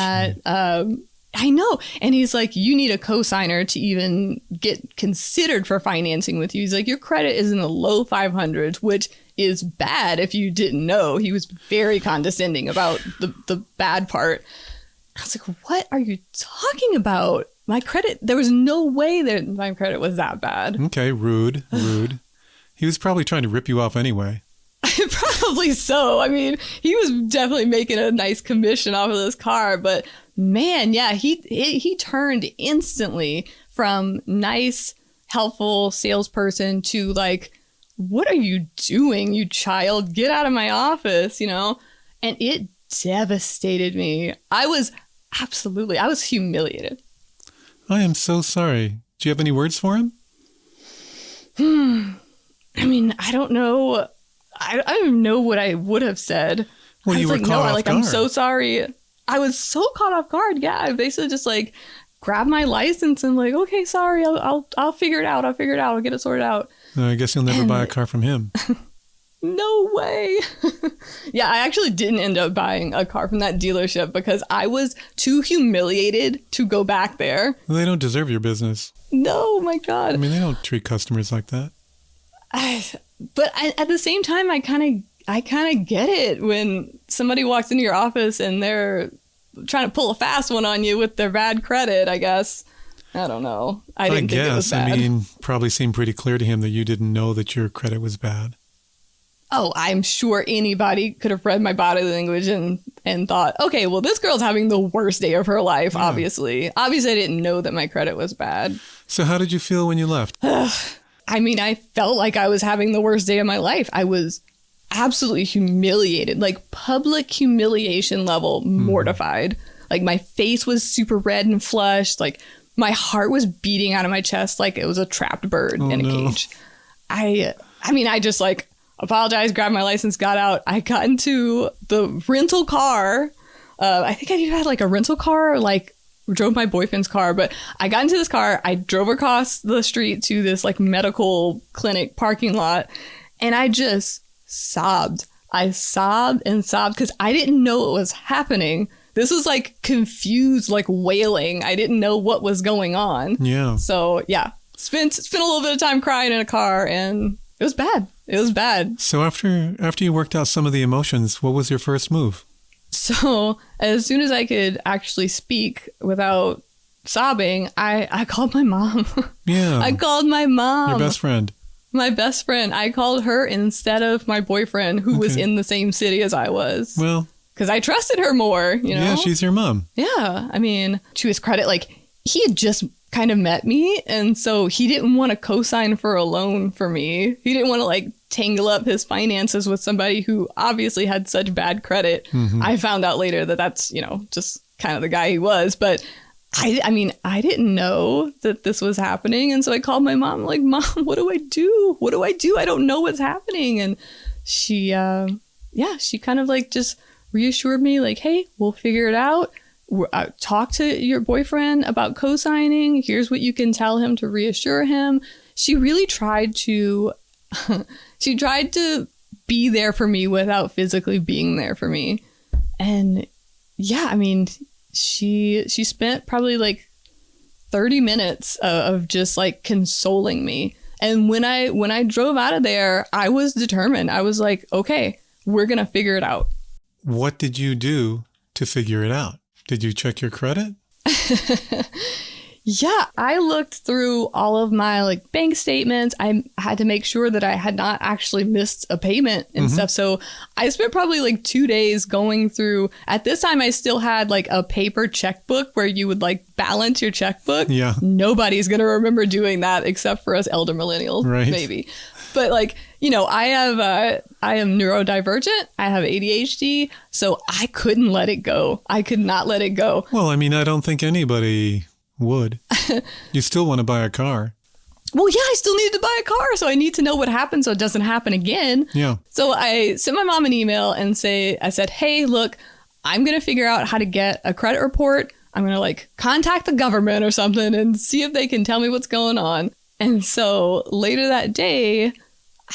I know. And he's like, you need a cosigner to even get considered for financing with you. He's like, your credit is in the low 500s, which is bad if you didn't know. He was very condescending about the bad part. I was like, what are you talking about? My credit, there was no way that my credit was that bad. Okay, rude. He was probably trying to rip you off anyway. Probably so. I mean, he was definitely making a nice commission off of this car, but man, yeah, he turned instantly from nice, helpful salesperson to like, what are you doing, you child? Get out of my office, you know? And it devastated me. I was humiliated. I am so sorry. Do you have any words for him? I mean, I don't know. I don't even know what I would have said. Well, you were caught off guard. I'm so sorry. I was so caught off guard. Yeah, I basically just like grabbed my license and like, okay, sorry, I'll figure it out. I'll get it sorted out. I guess you'll never buy a car from him. No way. Yeah, I actually didn't end up buying a car from that dealership because I was too humiliated to go back there. Well, they don't deserve your business. No, my God. I mean, they don't treat customers like that. But at the same time, I kind of get it when somebody walks into your office and they're trying to pull a fast one on you with their bad credit, I guess. I don't know. I didn't think it was bad. I mean, probably seemed pretty clear to him that you didn't know that your credit was bad. Oh, I'm sure anybody could have read my body language and thought, okay, well, this girl's having the worst day of her life, obviously. Obviously, I didn't know that my credit was bad. So how did you feel when you left? I mean, I felt like I was having the worst day of my life. I was absolutely humiliated, like public humiliation level, mortified. Like my face was super red and flushed. Like my heart was beating out of my chest like it was a trapped bird in a cage. I mean, I just like apologized, grabbed my license, got out. I got into the rental car. I think I either had like a rental car or like drove my boyfriend's car, but I got into this car. I drove across the street to this like medical clinic parking lot, and I just sobbed. I sobbed and sobbed because I didn't know what was happening. This was like confused, like wailing. I didn't know what was going on. Yeah. So yeah, spent a little bit of time crying in a car, and it was bad. It was bad. So after you worked out some of the emotions, what was your first move? So as soon as I could actually speak without sobbing, I called my mom. Yeah. I called my mom. Your best friend. My best friend. I called her instead of my boyfriend, who was in the same city as I was. Well, because I trusted her more, you know? Yeah, she's your mom. Yeah. I mean, to his credit, like, he had just kind of met me, and so he didn't want to co-sign for a loan for me. He didn't want to, like, tangle up his finances with somebody who obviously had such bad credit. I found out later that that's, you know, just kind of the guy he was. But I mean, I didn't know that this was happening. And so I called my mom, like, Mom, what do I do? What do I do? I don't know what's happening. And she kind of like just reassured me, like, hey, we'll figure it out. Talk to your boyfriend about co-signing. Here's what you can tell him to reassure him. She really tried to be there for me without physically being there for me. And yeah, I mean, she spent probably like 30 minutes of just like consoling me. And when I drove out of there, I was determined. I was like, okay, we're going to figure it out. What did you do to figure it out? Did you check your credit? Yeah, I looked through all of my like bank statements. I had to make sure that I had not actually missed a payment and stuff. So I spent probably like 2 days going through. At this time, I still had like a paper checkbook where you would like balance your checkbook. Yeah. Nobody's going to remember doing that except for us elder millennials, right? Maybe. But like, you know, I am neurodivergent. I have ADHD. So I couldn't let it go. I could not let it go. Well, I mean, I don't think anybody would. You still want to buy a car. Well, yeah, I still needed to buy a car. So I need to know what happened so it doesn't happen again. Yeah. So I sent my mom an email and I said, hey, look, I'm going to figure out how to get a credit report. I'm going to like contact the government or something and see if they can tell me what's going on. And so later that day,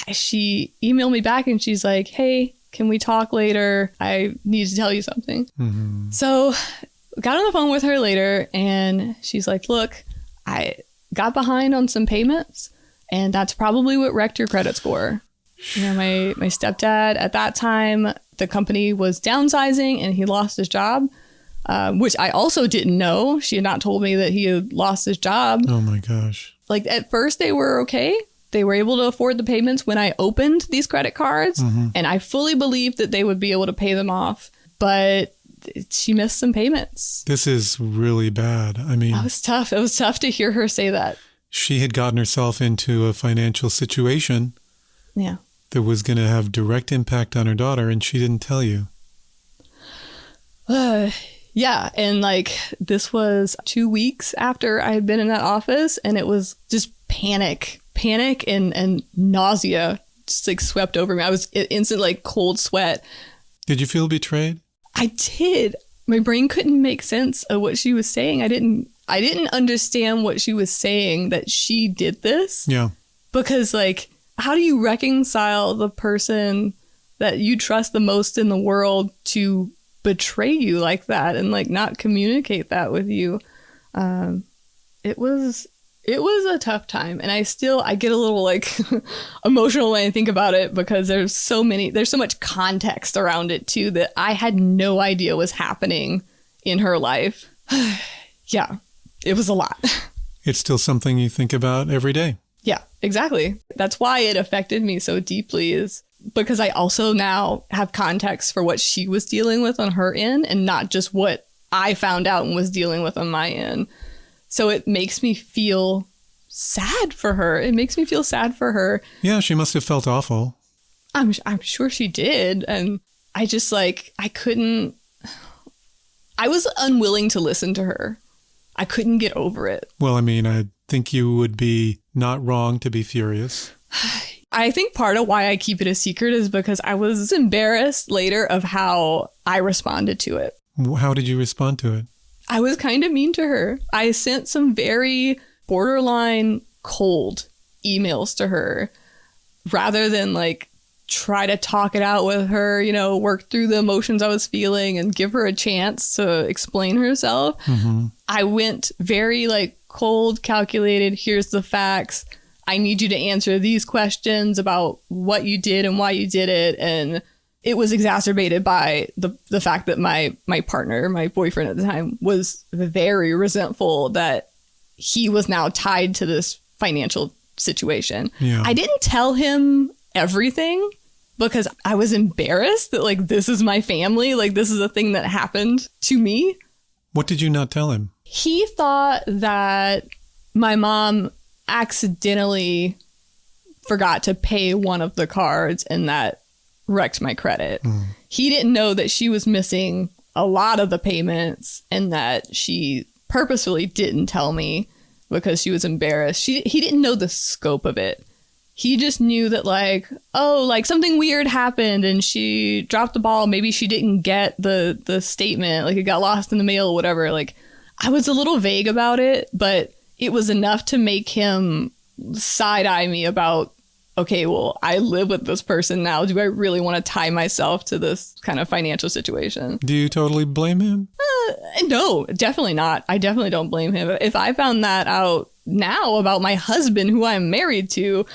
she emailed me back and she's like, hey, can we talk later? I need to tell you something. So got on the phone with her later and she's like, look, I got behind on some payments and that's probably what wrecked your credit score. You know, my stepdad at that time, the company was downsizing and he lost his job, which I also didn't know. She had not told me that he had lost his job. Oh my gosh. Like at first they were okay. They were able to afford the payments when I opened these credit cards and I fully believed that they would be able to pay them off. But she missed some payments. This is really bad. I mean, that was tough. It was tough to hear her say that. She had gotten herself into a financial situation that was going to have direct impact on her daughter, and she didn't tell you. Yeah. And like, this was 2 weeks after I had been in that office, and it was just panic and nausea just like swept over me. I was instant like cold sweat. Did you feel betrayed? I did. My brain couldn't make sense of what she was saying. I didn't understand what she was saying, that she did this. Yeah. Because like, how do you reconcile the person that you trust the most in the world to betray you like that and like not communicate that with you? It was a tough time, and I get a little like emotional when I think about it because there's so much context around it too that I had no idea was happening in her life. Yeah, it was a lot. It's still something you think about every day. Yeah, exactly. That's why it affected me so deeply, is because I also now have context for what she was dealing with on her end and not just what I found out and was dealing with on my end. So it makes me feel sad for her. It makes me feel sad for her. Yeah, she must have felt awful. I'm sure she did. And I just like, I was unwilling to listen to her. I couldn't get over it. Well, I mean, I think you would be not wrong to be furious. I think part of why I keep it a secret is because I was embarrassed later of how I responded to it. How did you respond to it? I was kind of mean to her. I sent some very borderline cold emails to her rather than like try to talk it out with her, you know, work through the emotions I was feeling and give her a chance to explain herself. Mm-hmm. I went very like cold, calculated. Here's the facts. I need you to answer these questions about what you did and why you did it. And it was exacerbated by the fact that my partner, my boyfriend at the time, was very resentful that he was now tied to this financial situation. Yeah. I didn't tell him everything because I was embarrassed that like, this is my family. Like, this is a thing that happened to me. What did you not tell him? He thought that my mom accidentally forgot to pay one of the cards and that wrecked my credit. He didn't know that she was missing a lot of the payments and that she purposefully didn't tell me because she was embarrassed. He didn't know the scope of it. He just knew that like, oh, like something weird happened and she dropped the ball. Maybe she didn't get the statement, like it got lost in the mail or whatever. Like I was a little vague about it, but it was enough to make him side-eye me about, okay, well, I live with this person now. Do I really want to tie myself to this kind of financial situation? Do you totally blame him? No, definitely not. I definitely don't blame him. If I found that out now about my husband, who I'm married to,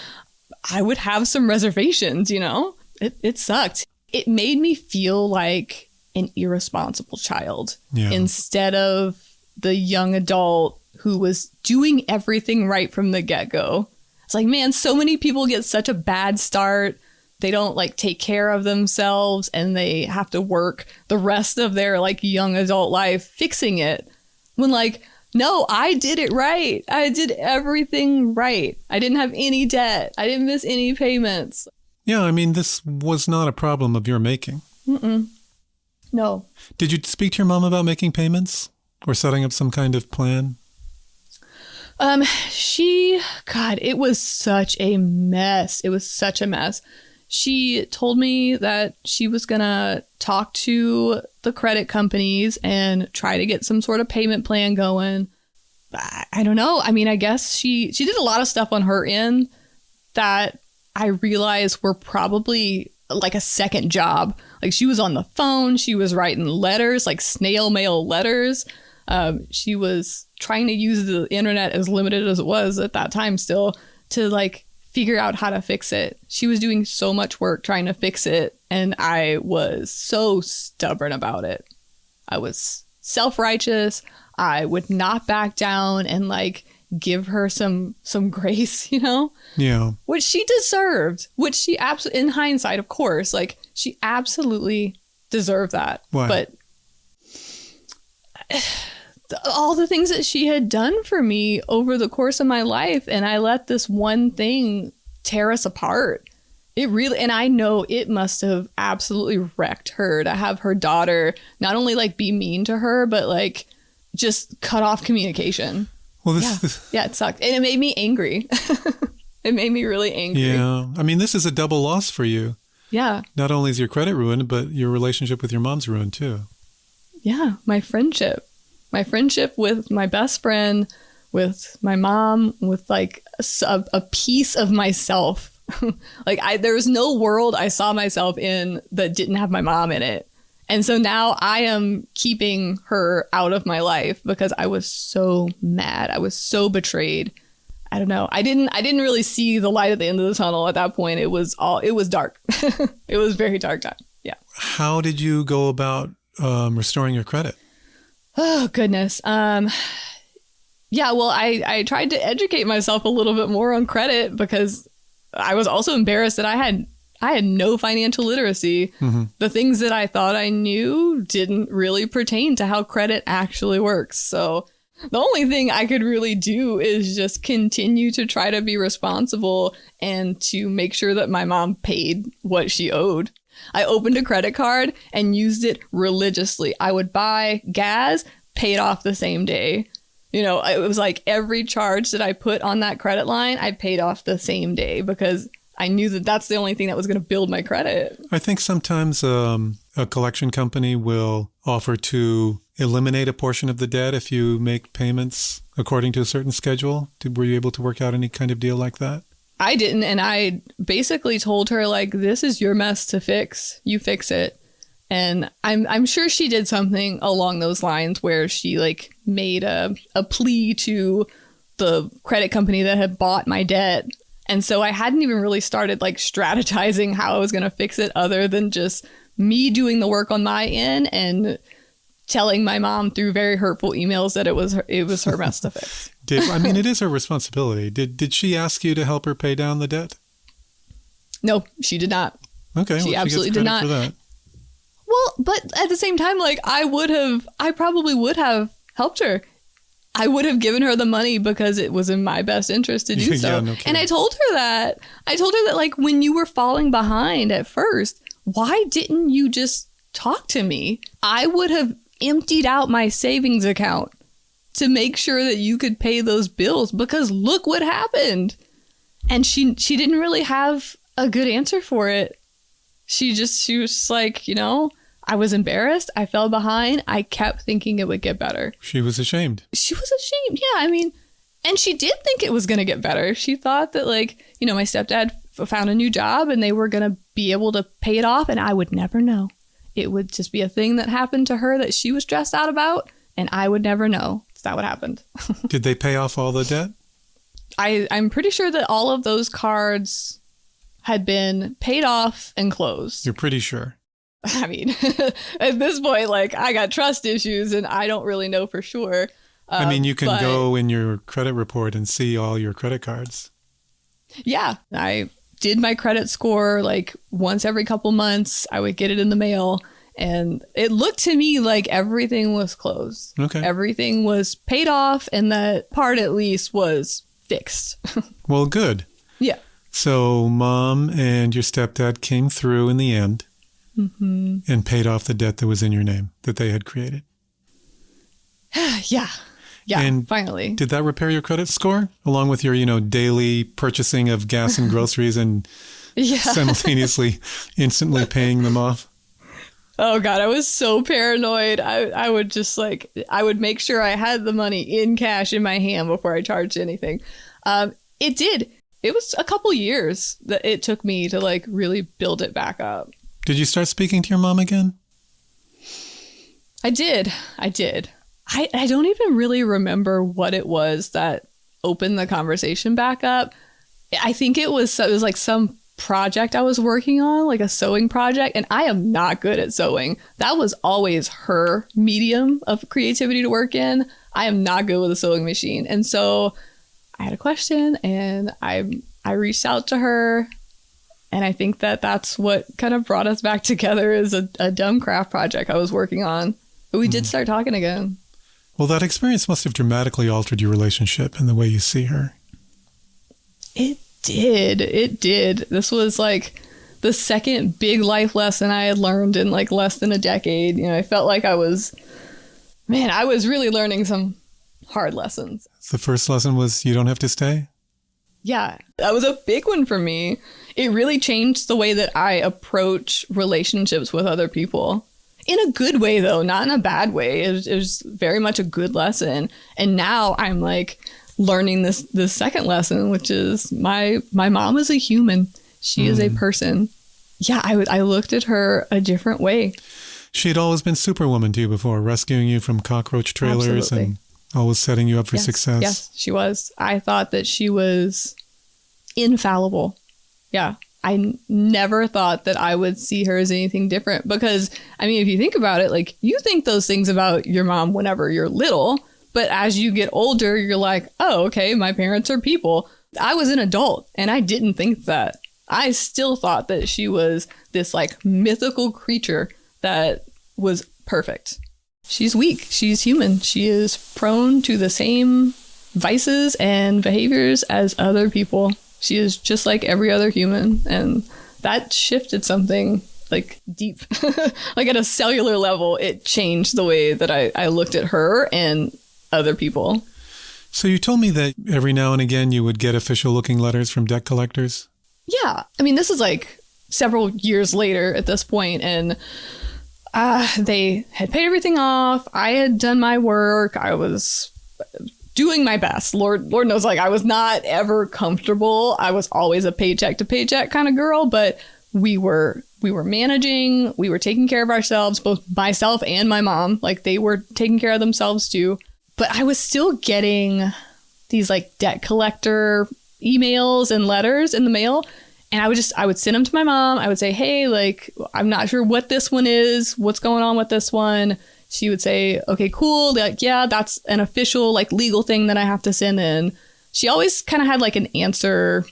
I would have some reservations, you know? It sucked. It made me feel like an irresponsible child instead of the young adult who was doing everything right from the get-go. It's like, man, so many people get such a bad start. They don't like take care of themselves and they have to work the rest of their like young adult life fixing it. When like, no, I did it right. I did everything right. I didn't have any debt. I didn't miss any payments. Yeah, I mean, this was not a problem of your making. No. Did you speak to your mom about making payments or setting up some kind of plan? God, it was such a mess. It was such a mess. She told me that she was going to talk to the credit companies and try to get some sort of payment plan going. I don't know. I mean, I guess she did a lot of stuff on her end that I realized were probably like a second job. Like she was on the phone. She was writing letters, like snail mail letters. She was trying to use the internet as limited as it was at that time still to like figure out how to fix it. She was doing so much work trying to fix it. And I was so stubborn about it. I was self-righteous. I would not back down and like give her some grace, you know? Yeah. Which she deserved, which she absolutely, in hindsight, of course, like she absolutely deserved that. Why? But all the things that she had done for me over the course of my life, and I let this one thing tear us apart. It really, and I know it must have absolutely wrecked her to have her daughter not only like be mean to her, but like just cut off communication. Well, yeah, it sucked. And it made me angry. It made me really angry. Yeah. I mean, this is a double loss for you. Yeah. Not only is your credit ruined, but your relationship with your mom's ruined too. Yeah. My friendship with my best friend, with my mom, with like a piece of myself. Like there was no world I saw myself in that didn't have my mom in it. And so now I am keeping her out of my life because I was so mad. I was so betrayed. I don't know. I didn't really see the light at the end of the tunnel at that point. It was dark. It was very dark time. Yeah. How did you go about restoring your credit? Oh, goodness. Yeah, well, I tried to educate myself a little bit more on credit because I was also embarrassed that I had no financial literacy. Mm-hmm. The things that I thought I knew didn't really pertain to how credit actually works. So The only thing I could really do is just continue to try to be responsible and to make sure that my mom paid what she owed. I opened a credit card and used it religiously. I would buy gas, pay it off the same day. It was like every charge that I put on that credit line, I paid off the same day because I knew that that's the only thing that was going to build my credit. I think sometimes a collection company will offer to eliminate a portion of the debt if you make payments according to a certain schedule. Were you able to work out any kind of deal like that? I didn't. And I basically told her, like, this is your mess to fix. You fix it. And I'm sure she did something along those lines where she like made a plea to the credit company that had bought my debt. And so I hadn't even really started like strategizing how I was going to fix it other than just me doing the work on my end and telling my mom through very hurtful emails that it was her mess to fix. It is her responsibility. Did she ask you to help her pay down the debt? No, she did not. Okay, she absolutely did not. For that. Well, but at the same time, like I probably would have helped her. I would have given her the money because it was in my best interest to do so. No and I told her that like when you were falling behind at first, why didn't you just talk to me? I would have emptied out my savings account to make sure that you could pay those bills because look what happened. And she didn't really have a good answer for it. She was like, I was embarrassed. I fell behind. I kept thinking it would get better. She was ashamed. Yeah, and she did think it was going to get better. She thought that my stepdad found a new job and they were going to be able to pay it off and I would never know. It would just be a thing that happened to her that she was stressed out about and I would never know. Is that what happened? Did they pay off all the debt? I'm pretty sure that all of those cards had been paid off and closed. You're pretty sure? At this point, I got trust issues and I don't really know for sure. You can go in your credit report and see all your credit cards. Yeah, I did my credit score once every couple months. I would get it in the mail and it looked to me like everything was closed. Okay. Everything was paid off and that part at least was fixed. Well, good. Yeah. So mom and your stepdad came through in the end. Mm-hmm. And paid off the debt that was in your name that they had created. Yeah, and finally. Did that repair your credit score along with your, daily purchasing of gas and groceries and simultaneously instantly paying them off? Oh God, I was so paranoid. I would just I would make sure I had the money in cash in my hand before I charged anything. It did. It was a couple years that it took me to really build it back up. Did you start speaking to your mom again? I did. I don't even really remember what it was that opened the conversation back up. I think it was some project I was working on, like a sewing project, and I am not good at sewing. That was always her medium of creativity to work in. I am not good with a sewing machine. And so I had a question and I reached out to her. And I think that that's what kind of brought us back together is a dumb craft project I was working on. But we did start talking again. Well, that experience must have dramatically altered your relationship and the way you see her. It did. It did. This was the second big life lesson I had learned in less than a decade. I felt like I was really learning some hard lessons. The first lesson was you don't have to stay? Yeah, that was a big one for me. It really changed the way that I approach relationships with other people. In a good way, though, not in a bad way. It was very much a good lesson. And now I'm learning this second lesson, which is my mom is a human. She is a person. Yeah, I looked at her a different way. She had always been Superwoman to you before, rescuing you from cockroach trailers. Absolutely. And always setting you up for success. Yes, she was. I thought that she was infallible. Yeah. I never thought that I would see her as anything different because, if you think about it, you think those things about your mom whenever you're little, but as you get older, you're like, oh, okay, my parents are people. I was an adult and I didn't think that. I still thought that she was this mythical creature that was perfect. she's weak. She's human. She is prone to the same vices and behaviors as other people. She is just like every other human. And that shifted something like deep, like at a cellular level. It changed the way that I looked at her and other people. So you told me that every now and again you would get official looking letters from debt collectors? Yeah. I mean, this is like several years later at this point, and they had paid everything off. I had done my work. I was doing my best. Lord knows, like, I was not ever comfortable. I was always a paycheck to paycheck kind of girl, but we were managing. We were taking care of ourselves, both myself and my mom. Like, they were taking care of themselves too. But I was still getting these like debt collector emails and letters in the mail. And I would send them to my mom. I would say, hey, like, I'm not sure what this one is. What's going on with this one? She would say, okay, cool. They're like, yeah, that's an official like legal thing that I have to send in. She always kind of had like an answer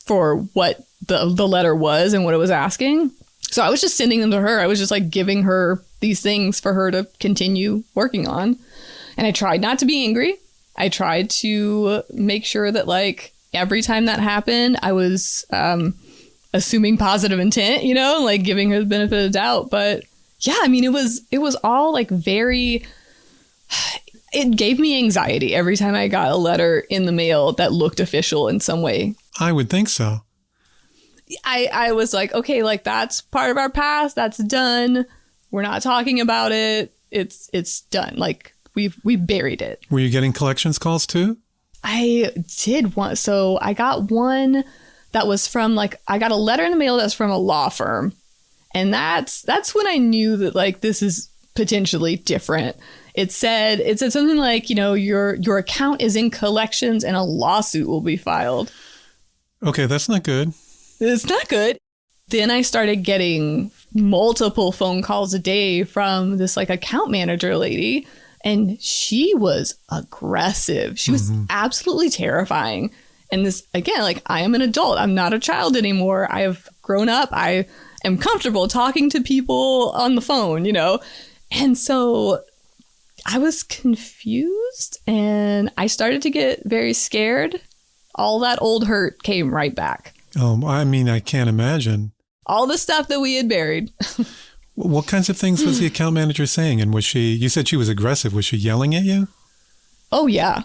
for what the letter was and what it was asking. So I was just sending them to her. I was just like giving her these things for her to continue working on. And I tried not to be angry. I tried to make sure that like every time that happened, I was assuming positive intent, you know, like giving her the benefit of the doubt. But yeah, I mean, it was all like it gave me anxiety every time I got a letter in the mail that looked official in some way. I would think so. I was like, okay, like that's part of our past. That's done. We're not talking about it. It's done. Like we buried it. Were you getting collections calls too? I did one. So I got one that was from like, I got a letter in the mail that's from a law firm. And that's when I knew that like, this is potentially different. It said something like, you know, your account is in collections and a lawsuit will be filed. Okay, that's not good. It's not good. Then I started getting multiple phone calls a day from this like account manager lady. And she was aggressive. She was absolutely terrifying. And this, again, like I am an adult. I'm not a child anymore. I have grown up. I am comfortable talking to people on the phone, you know. And so I was confused and I started to get very scared. All that old hurt came right back. Oh, I mean, I can't imagine. All the stuff that we had buried. What kinds of things was the account manager saying? And you said she was aggressive. Was she yelling at you? Oh, yeah.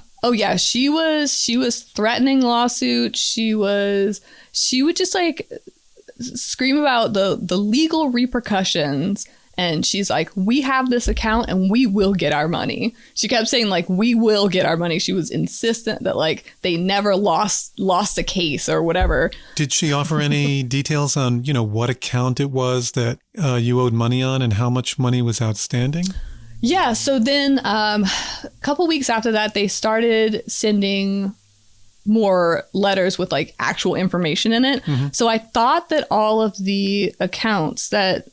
She was threatening lawsuits. She would just like scream about the legal repercussions. And she's like, we have this account and we will get our money. She kept saying like, we will get our money. She was insistent that like they never lost a case or whatever. Did she offer any details on, you know, what account it was that you owed money on and how much money was outstanding? Yeah. So then a couple weeks after that, they started sending more letters with like actual information in it. Mm-hmm. So I thought that all of the accounts that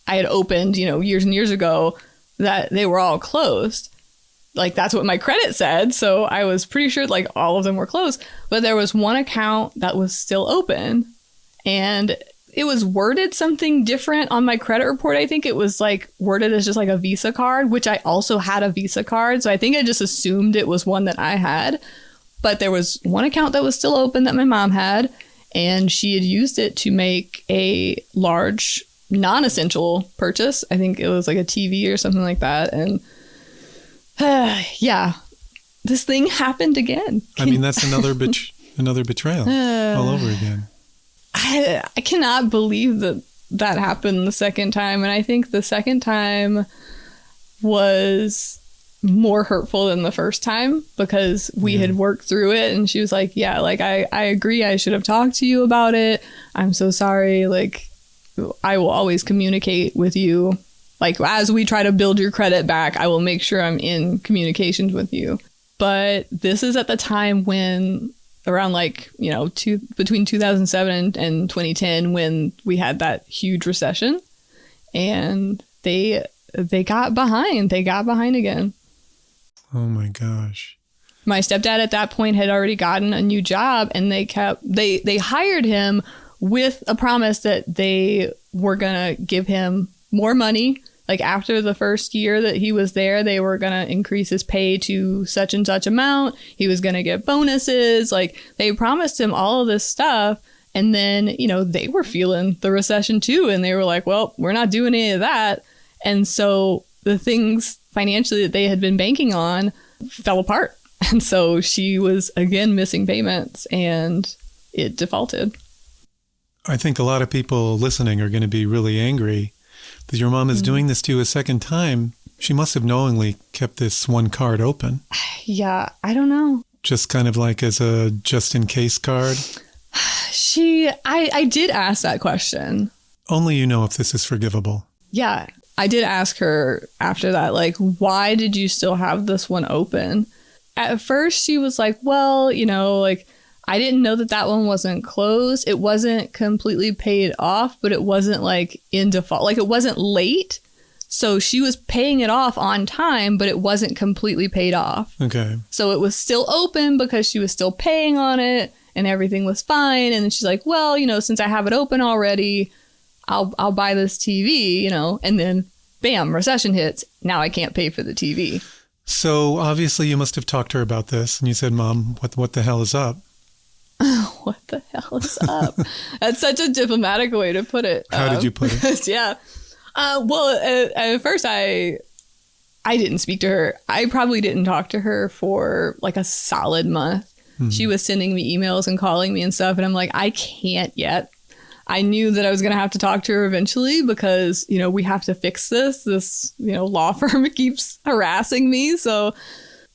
I had opened, you know, years and years ago, that they were all closed. Like that's what my credit said. So I was pretty sure like all of them were closed. But there was one account that was still open and it was worded something different on my credit report. I think it was like worded as just like a Visa card, which I also had a Visa card. So I think I just assumed it was one that I had. But there was one account that was still open that my mom had, and she had used it to make a large non-essential purchase. I think it was like a TV or something like that. And yeah, this thing happened again. I mean, that's another betrayal all over again. I cannot believe that happened the second time. And I think the second time was more hurtful than the first time because we had worked through it. And she was like, yeah, like I agree. I should have talked to you about it. I'm so sorry. Like, I will always communicate with you. Like, as we try to build your credit back, I will make sure I'm in communications with you. But this is at the time when, around like, you know, between 2007 and 2010, when we had that huge recession. And they got behind. They got behind again. Oh, my gosh. My stepdad at that point had already gotten a new job, and they hired him with a promise that they were going to give him more money Like after the first year that he was there, they were going to increase his pay to such and such amount. He was going to get bonuses. Like they promised him all of this stuff. And then, you know, they were feeling the recession too. And they were like, well, we're not doing any of that. And so the things financially that they had been banking on fell apart. And so she was again missing payments and it defaulted. I think a lot of people listening are going to be really angry that your mom is doing this to you a second time. She must have knowingly kept this one card open. Yeah, I don't know. Just kind of like as a just in case card. I did ask that question. Only you know if this is forgivable. Yeah, I did ask her after that, like, why did you still have this one open? At first she was like, well, you know, like, I didn't know that one wasn't closed. It wasn't completely paid off, but it wasn't like in default. Like it wasn't late. So she was paying it off on time, but it wasn't completely paid off. Okay. So it was still open because she was still paying on it and everything was fine. And then she's like, well, you know, since I have it open already, I'll buy this TV, you know, and then bam, recession hits. Now I can't pay for the TV. So obviously you must have talked to her about this and you said, Mom, what the hell is up? What the hell is up? That's such a diplomatic way to put it. How did you put it? Yeah. Well, at first I didn't speak to her. I probably didn't talk to her for like a solid month. Mm-hmm. She was sending me emails and calling me and stuff. And I'm like, I can't yet. I knew that I was going to have to talk to her eventually because, you know, we have to fix this. This, you know, law firm keeps harassing me. So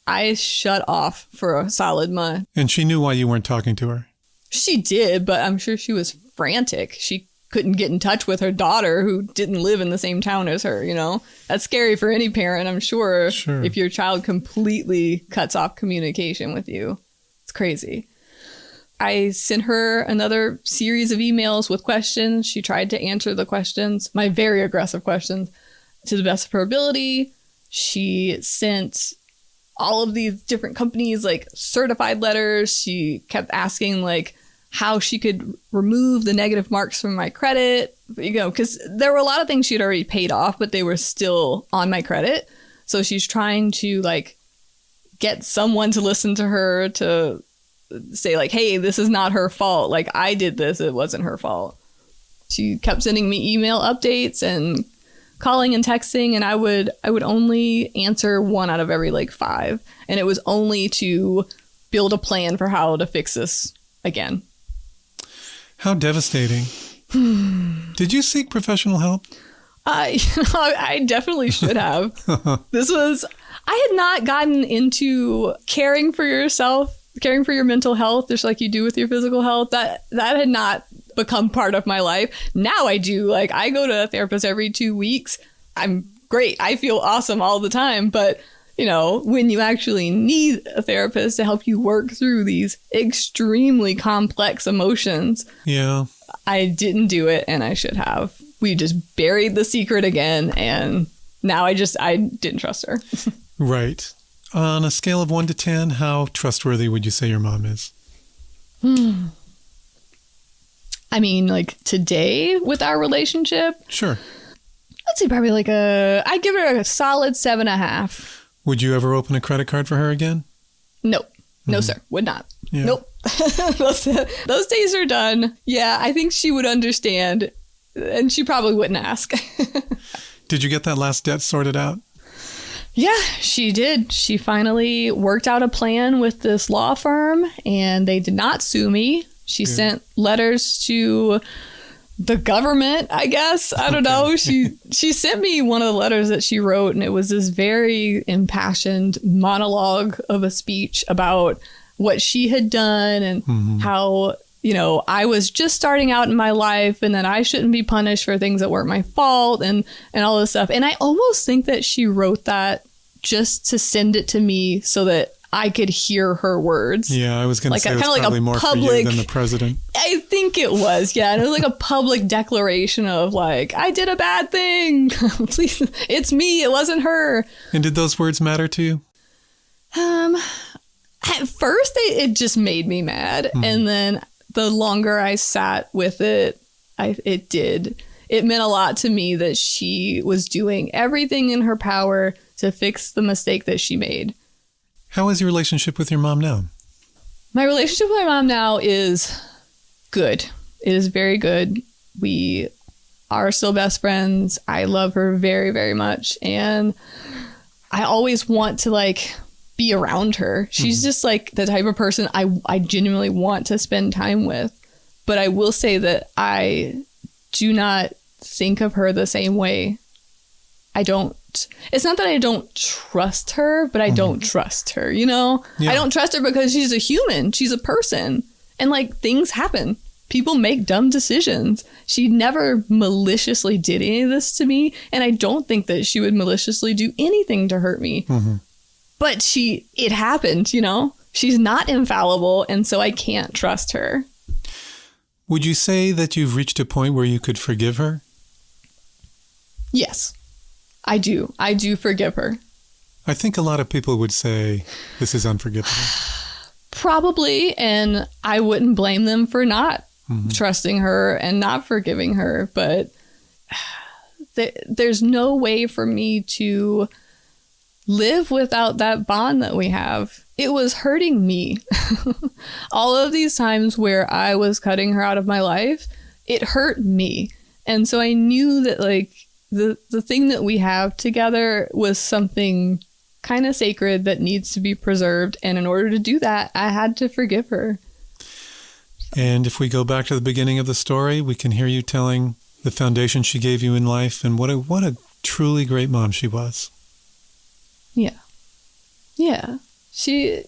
I shut off for a solid month. And she knew why you weren't talking to her? She did, but I'm sure she was frantic. She couldn't get in touch with her daughter who didn't live in the same town as her, you know? That's scary for any parent, I'm sure. If your child completely cuts off communication with you. It's crazy. I sent her another series of emails with questions. She tried to answer the questions, my very aggressive questions, to the best of her ability. She sent all of these different companies like certified letters. She kept asking like how she could remove the negative marks from my credit, you know, because there were a lot of things she'd already paid off, but they were still on my credit. So she's trying to like get someone to listen to her to say like, hey, this is not her fault. Like I did this. It wasn't her fault. She kept sending me email updates and calling and texting, and I would only answer one out of every like 5. And it was only to build a plan for how to fix this again. How devastating. Did you seek professional help? I definitely should have. I had not gotten into caring for yourself, caring for your mental health, just like you do with your physical health. That had not become part of my life. Now I do. Like I go to a therapist every 2 weeks. I'm great. I feel awesome all the time. But, you know, when you actually need a therapist to help you work through these extremely complex emotions, yeah, I didn't do it and I should have. We just buried the secret again. And now I didn't trust her. Right. On a scale of 1 to 10, how trustworthy would you say your mom is? I mean, like today with our relationship? Sure. I'd say probably like I'd give her a solid 7.5. Would you ever open a credit card for her again? Nope. No, sir. Would not. Yeah. Nope. Those days are done. Yeah, I think she would understand and she probably wouldn't ask. Did you get that last debt sorted out? Yeah, she did. She finally worked out a plan with this law firm and they did not sue me. She sent letters to the government, I guess. I don't know. She sent me one of the letters that she wrote, and it was this very impassioned monologue of a speech about what she had done and how, you know, I was just starting out in my life and that I shouldn't be punished for things that weren't my fault and all this stuff. And I almost think that she wrote that just to send it to me so that I could hear her words. Yeah, I was going to say it was probably more for you than the president. I think it was, yeah. And it was like a public declaration of like, I did a bad thing. Please, it's me. It wasn't her. And did those words matter to you? At first, it just made me mad. And then the longer I sat with it, it did. it meant a lot to me that she was doing everything in her power to fix the mistake that she made. How is your relationship with your mom now? My relationship with my mom now is good. It is very good. We are still best friends. I love her very, very much. And I always want to like be around her. She's just like the type of person I genuinely want to spend time with. But I will say that I do not think of her the same way. It's not that I don't trust her, but I don't trust her, you know? Yeah. I don't trust her because she's a human. She's a person. And like things happen. People make dumb decisions. She never maliciously did any of this to me. And I don't think that she would maliciously do anything to hurt me. But it happened, you know? She's not infallible. And so I can't trust her. Would you say that you've reached a point where you could forgive her? Yes, I do. I do forgive her. I think a lot of people would say this is unforgivable. Probably. And I wouldn't blame them for not trusting her and not forgiving her. But there's no way for me to live without that bond that we have. It was hurting me. All of these times where I was cutting her out of my life, it hurt me. And so I knew that like the thing that we have together was something kind of sacred that needs to be preserved. And in order to do that, I had to forgive her. And if we go back to the beginning of the story, we can hear you telling the foundation she gave you in life and what a truly great mom she was. Yeah. Yeah. She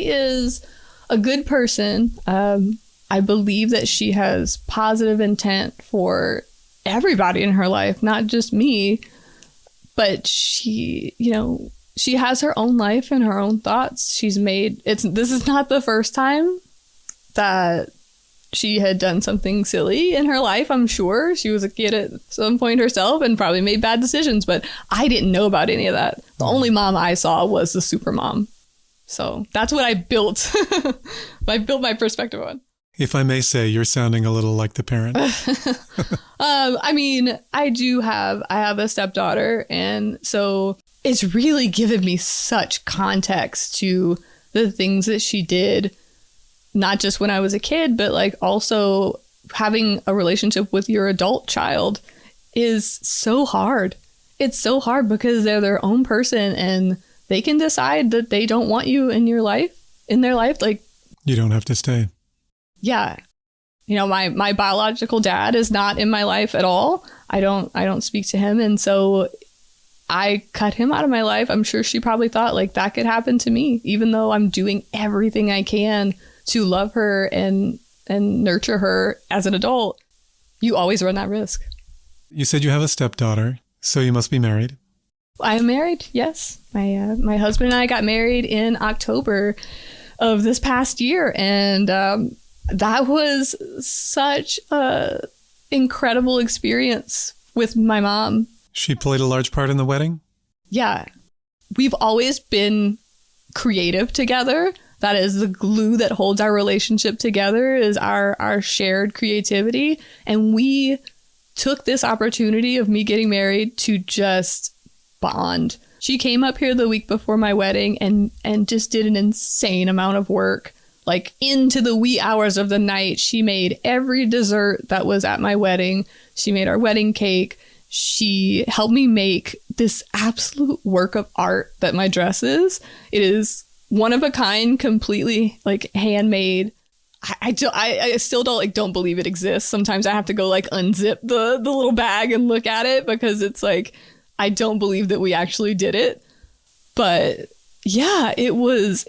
is a good person. I believe that she has positive intent for everybody in her life, not just me. But she has her own life and her own thoughts. This is not the first time that she had done something silly in her life. I'm sure she was a kid at some point herself and probably made bad decisions, but I didn't know about any of that. The only mom I saw was the super mom. So that's what I built. I built my perspective on. If I may say, you're sounding a little like the parent. I mean, I have a stepdaughter, and so it's really given me such context to the things that she did, not just when I was a kid, but like also having a relationship with your adult child is so hard. It's so hard because they're their own person and they can decide that they don't want you in their life. Like, you don't have to stay. Yeah. You know, my biological dad is not in my life at all. I don't speak to him. And so I cut him out of my life. I'm sure she probably thought like that could happen to me, even though I'm doing everything I can to love her and nurture her as an adult. You always run that risk. You said you have a stepdaughter, so you must be married. I am married, yes. My husband and I got married in October of this past year, and that was such a incredible experience with my mom. She played a large part in the wedding? Yeah. We've always been creative together. That is the glue that holds our relationship together, is our shared creativity. And we took this opportunity of me getting married to just bond. She came up here the week before my wedding and just did an insane amount of work. Like into the wee hours of the night, she made every dessert that was at my wedding. She made our wedding cake. She helped me make this absolute work of art that my dress is. It is one of a kind, completely like handmade. I still don't believe it exists. Sometimes I have to go like unzip the little bag and look at it because it's like, I don't believe that we actually did it. But yeah, it was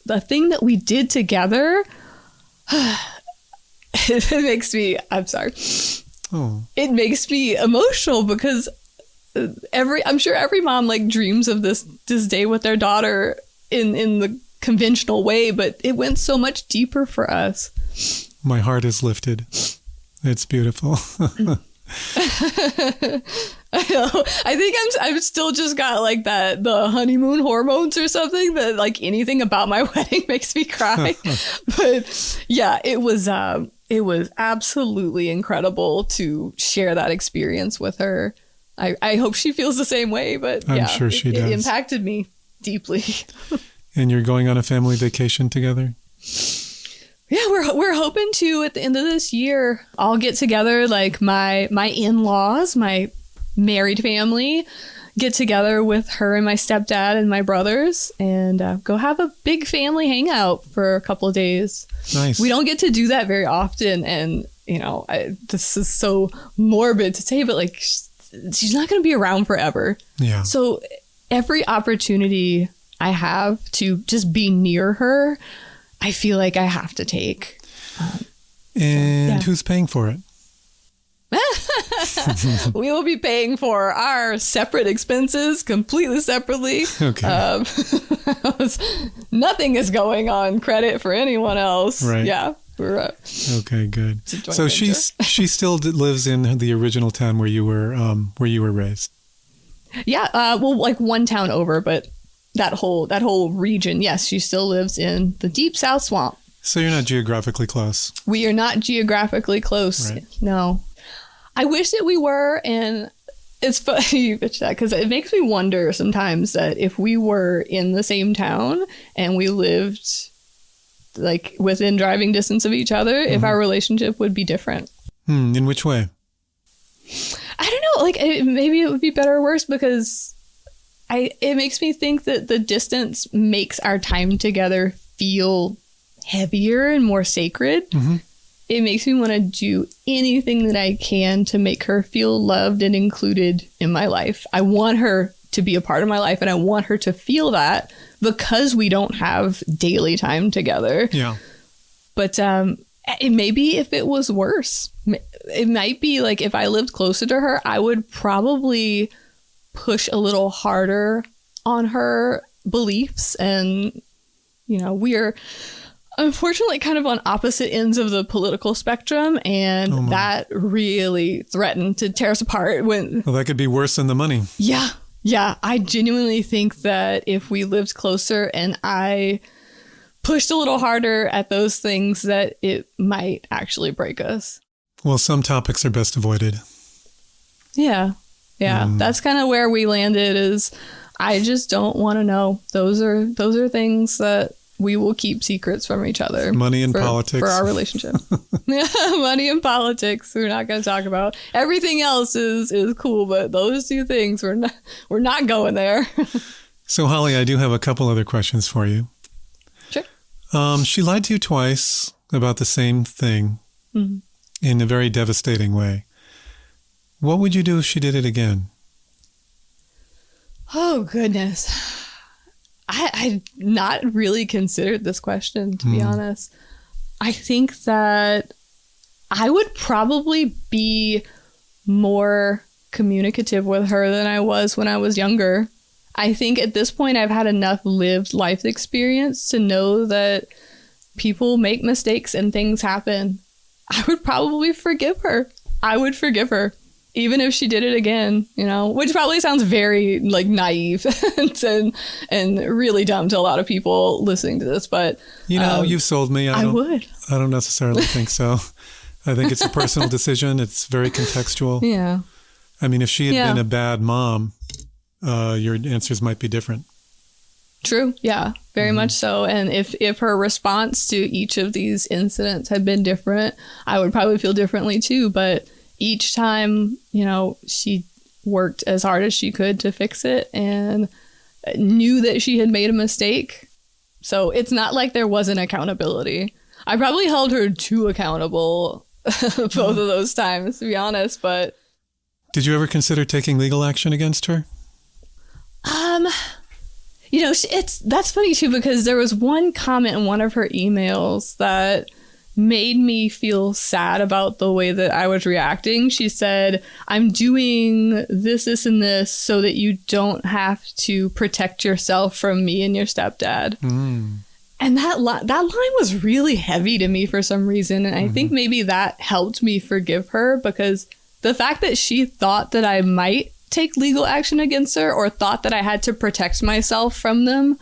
the thing that we did together. It makes me, I'm sorry. Oh. It makes me emotional because I'm sure every mom like dreams of this day with their daughter in the conventional way, but it went so much deeper for us. My heart is lifted. It's beautiful. I know. I think I've still just got like the honeymoon hormones or something that like anything about my wedding makes me cry. But yeah, it was it was absolutely incredible to share that experience with her. I hope she feels the same way, but I'm sure she does. It impacted me deeply. And you're going on a family vacation together? Yeah, we're hoping to at the end of this year all get together, like my in-laws, my married family, get together with her and my stepdad and my brothers and go have a big family hangout for a couple of days. Nice. We don't get to do that very often, and this is so morbid to say, but like she's not going to be around forever. Yeah. So every opportunity I have to just be near her, I feel like I have to take. Who's paying for it? We will be paying for our separate expenses completely separately. Okay. Nothing is going on credit for anyone else. Right. Yeah. We're, okay, good. So venture. she still lives in the original town where you were raised. Yeah. Well, like one town over, but that whole region. Yes, she still lives in the deep South Swamp. So you're not geographically close. We are not geographically close. Right. No. I wish that we were, and it's funny you bitch that because it makes me wonder sometimes that if we were in the same town and we lived like within driving distance of each other, if our relationship would be different. In which way? I don't know. Like maybe it would be better or worse because it makes me think that the distance makes our time together feel heavier and more sacred. Mm-hmm. It makes me want to do anything that I can to make her feel loved and included in my life. I want her to be a part of my life, and I want her to feel that because we don't have daily time together. Yeah. But it maybe if it was worse, it might be like if I lived closer to her, I would probably push a little harder on her beliefs. And, we're unfortunately kind of on opposite ends of the political spectrum, and that really threatened to tear us apart. Well, that could be worse than the money. Yeah. I genuinely think that if we lived closer and I pushed a little harder at those things, that it might actually break us. Well, some topics are best avoided. Yeah. That's kind of where we landed. Is I just don't want to know. Those are things that we will keep secrets from each other. Money and politics. For our relationship. Money and politics. We're not going to talk about. Everything else is cool, but those two things, we're not going there. So, Hollie, I do have a couple other questions for you. Sure. She lied to you twice about the same thing in a very devastating way. What would you do if she did it again? Oh, goodness. I not really considered this question, to be honest. I think that I would probably be more communicative with her than I was when I was younger. I think at this point I've had enough lived life experience to know that people make mistakes and things happen. I would probably forgive her. I would forgive her. Even if she did it again, which probably sounds very like naive and really dumb to a lot of people listening to this. But, you've sold me. I would. I don't necessarily think so. I think it's a personal decision. It's very contextual. Yeah. I mean, if she had been a bad mom, your answers might be different. True. Yeah, very much so. And if her response to each of these incidents had been different, I would probably feel differently too. But each time, she worked as hard as she could to fix it and knew that she had made a mistake. So it's not like there wasn't accountability. I probably held her too accountable both of those times, to be honest. But did you ever consider taking legal action against her? That's funny too, because there was one comment in one of her emails that made me feel sad about the way that I was reacting. She said, "I'm doing this, and this so that you don't have to protect yourself from me and your stepdad." And that line was really heavy to me for some reason. And I think maybe that helped me forgive her, because the fact that she thought that I might take legal action against her or thought that I had to protect myself from them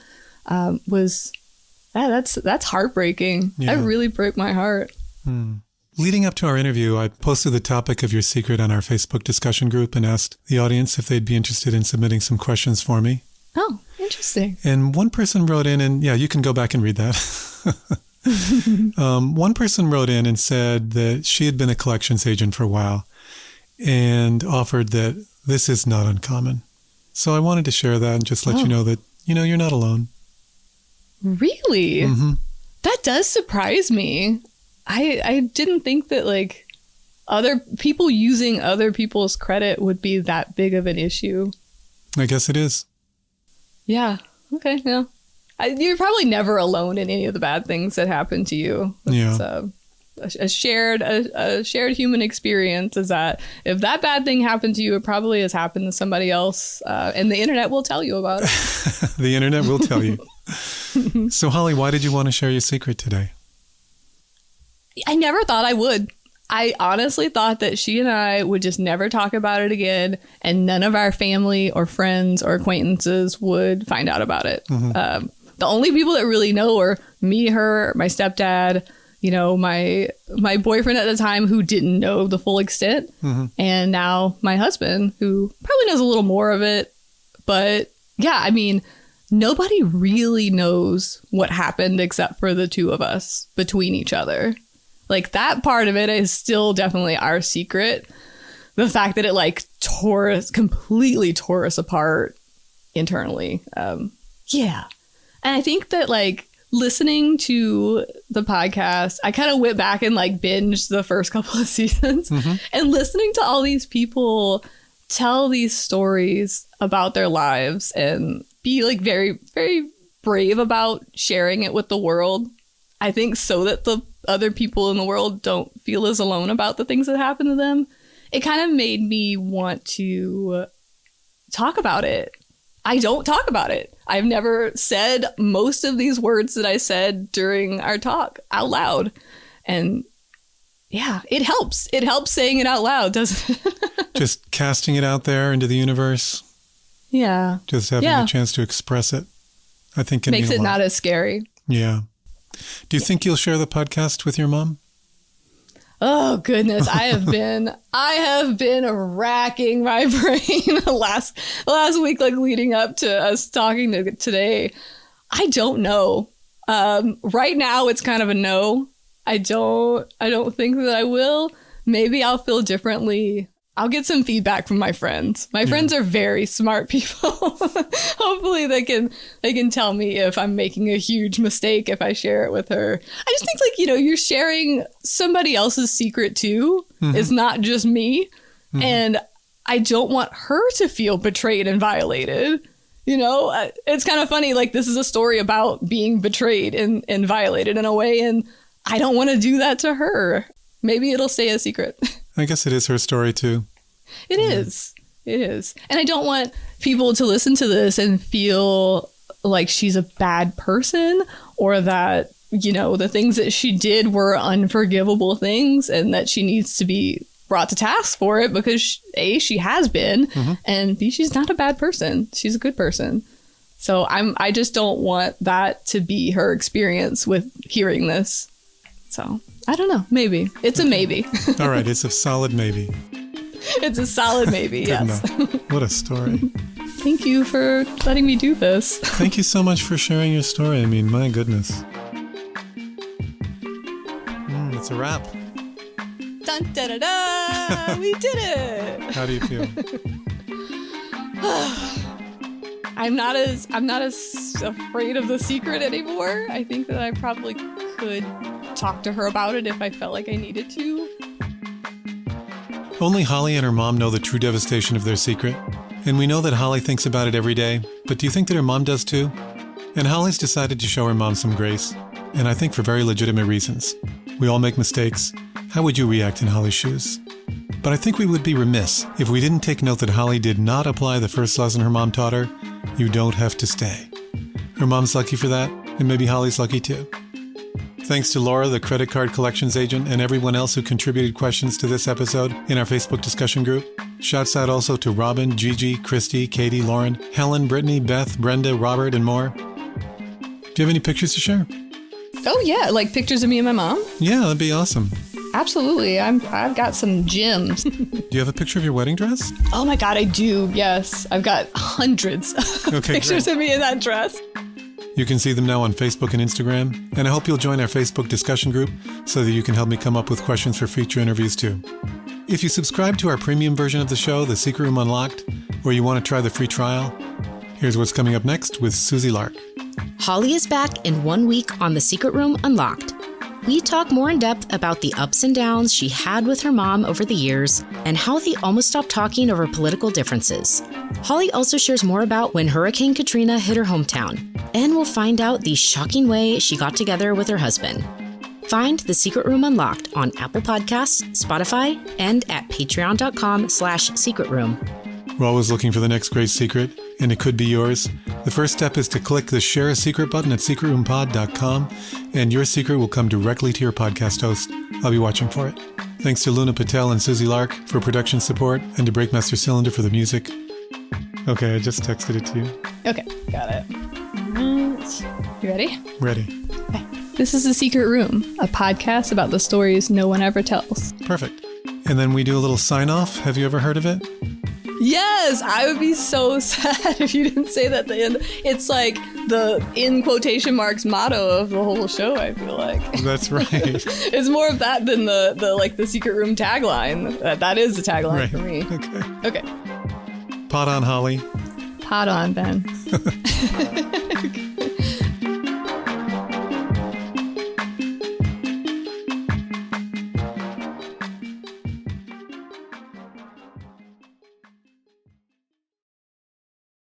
that's heartbreaking. Yeah. That really broke my heart. Leading up to our interview, I posted the topic of your secret on our Facebook discussion group and asked the audience if they'd be interested in submitting some questions for me. Oh, interesting. And one person wrote in, and yeah, you can go back and read that. One person wrote in and said that she had been a collections agent for a while and offered that this is not uncommon. So I wanted to share that and just let you know that, you're not alone. Really? Mm-hmm. That does surprise me. I didn't think that like other people using other people's credit would be that big of an issue. I guess it is. Yeah. Okay. Yeah. You're probably never alone in any of the bad things that happen to you. It's, a shared human experience is that if that bad thing happened to you, it probably has happened to somebody else, and the internet will tell you about it. The internet will tell you. So, Hollie, why did you want to share your secret today? I never thought I would. I honestly thought that she and I would just never talk about it again, and none of our family or friends or acquaintances would find out about it. Mm-hmm. The only people that really know are me, her, my stepdad, my boyfriend at the time who didn't know the full extent, mm-hmm. and now my husband who probably knows a little more of it. But yeah, I mean, nobody really knows what happened except for the two of us between each other. Like, that part of it is still definitely our secret. The fact that it completely tore us apart internally. Yeah. And I think that listening to the podcast, I kind of went back and binged the first couple of seasons, mm-hmm. and listening to all these people tell these stories about their lives and be very, very brave about sharing it with the world. I think so that the other people in the world don't feel as alone about the things that happen to them. It kind of made me want to talk about it. I don't talk about it. I've never said most of these words that I said during our talk out loud. And yeah, it helps. It helps saying it out loud, doesn't it? Just casting it out there into the universe. Yeah. Just having a chance to express it, I think can makes mean a it lot. not as scary. Yeah. Do you think you'll share the podcast with your mom? Oh goodness, I have been racking my brain the last week, leading up to us talking today. I don't know. Right now, it's kind of a no. I don't think that I will. Maybe I'll feel differently. I'll get some feedback from my friends. My friends are very smart people. Hopefully they can tell me if I'm making a huge mistake if I share it with her. I just think you're sharing somebody else's secret too. Mm-hmm. It's not just me. Mm-hmm. And I don't want her to feel betrayed and violated. It's kind of funny. This is a story about being betrayed and violated in a way. And I don't want to do that to her. Maybe it'll stay a secret. I guess it is her story, too. It is. It is. And I don't want people to listen to this and feel like she's a bad person or that, the things that she did were unforgivable things and that she needs to be brought to task for it because A, she has been, mm-hmm. and B, she's not a bad person. She's a good person. So I just don't want that to be her experience with hearing this. So I don't know. Maybe. It's a maybe. All right. It's a solid maybe. It's a solid maybe. Yes. What a story. Thank you for letting me do this. Thank you so much for sharing your story. I mean, my goodness. It's a wrap. Dun, da, da, da. We did it. How do you feel? I'm not as afraid of the secret anymore. I think that I probably could talk to her about it if I felt like I needed to. Only Hollie and her mom know the true devastation of their secret. And we know that Hollie thinks about it every day. But do you think that her mom does too? And Hollie's decided to show her mom some grace. And I think for very legitimate reasons. We all make mistakes. How would you react in Hollie's shoes? But I think we would be remiss if we didn't take note that Hollie did not apply the first lesson her mom taught her. You don't have to stay. Her mom's lucky for that, and maybe Hollie's lucky too. Thanks to Laura, the credit card collections agent, and everyone else who contributed questions to this episode in our Facebook discussion group. Shouts out also to Robin, Gigi, Christy, Katie, Lauren, Helen, Brittany, Beth, Brenda, Robert, and more. Do you have any pictures to share? Oh, yeah. Pictures of me and my mom? Yeah, that'd be awesome. Absolutely. I've got some gems. Do you have a picture of your wedding dress? Oh my God, I do. Yes. I've got hundreds of pictures of me in that dress. You can see them now on Facebook and Instagram, and I hope you'll join our Facebook discussion group so that you can help me come up with questions for future interviews too. If you subscribe to our premium version of the show, The Secret Room Unlocked, or you want to try the free trial, here's what's coming up next with Susie Lark. Hollie is back in 1 week on The Secret Room Unlocked. We talk more in depth about the ups and downs she had with her mom over the years and how they almost stopped talking over political differences. Hollie also shares more about when Hurricane Katrina hit her hometown, and we'll find out the shocking way she got together with her husband. Find The Secret Room Unlocked on Apple Podcasts, Spotify, and at patreon.com/secretroom. We're always looking for the next great secret, and it could be yours. The first step is to click the Share a Secret button at secretroompod.com, and your secret will come directly to your podcast host. I'll be watching for it. Thanks to Luna Patel and Susie Lark for production support, and to Breakmaster Cylinder for the music. Okay, I just texted it to you. Okay, got it. You ready? Ready. Okay. This is The Secret Room, a podcast about the stories no one ever tells. Perfect. And then we do a little sign-off. Have you ever heard of it? Yes, I would be so sad if you didn't say that at the end. It's like the, in quotation marks, motto of the whole show, I feel like. That's right. It's more of that than the Secret Room tagline. That is the tagline for me. Okay. Pot on, Hollie. Pot on, Ben.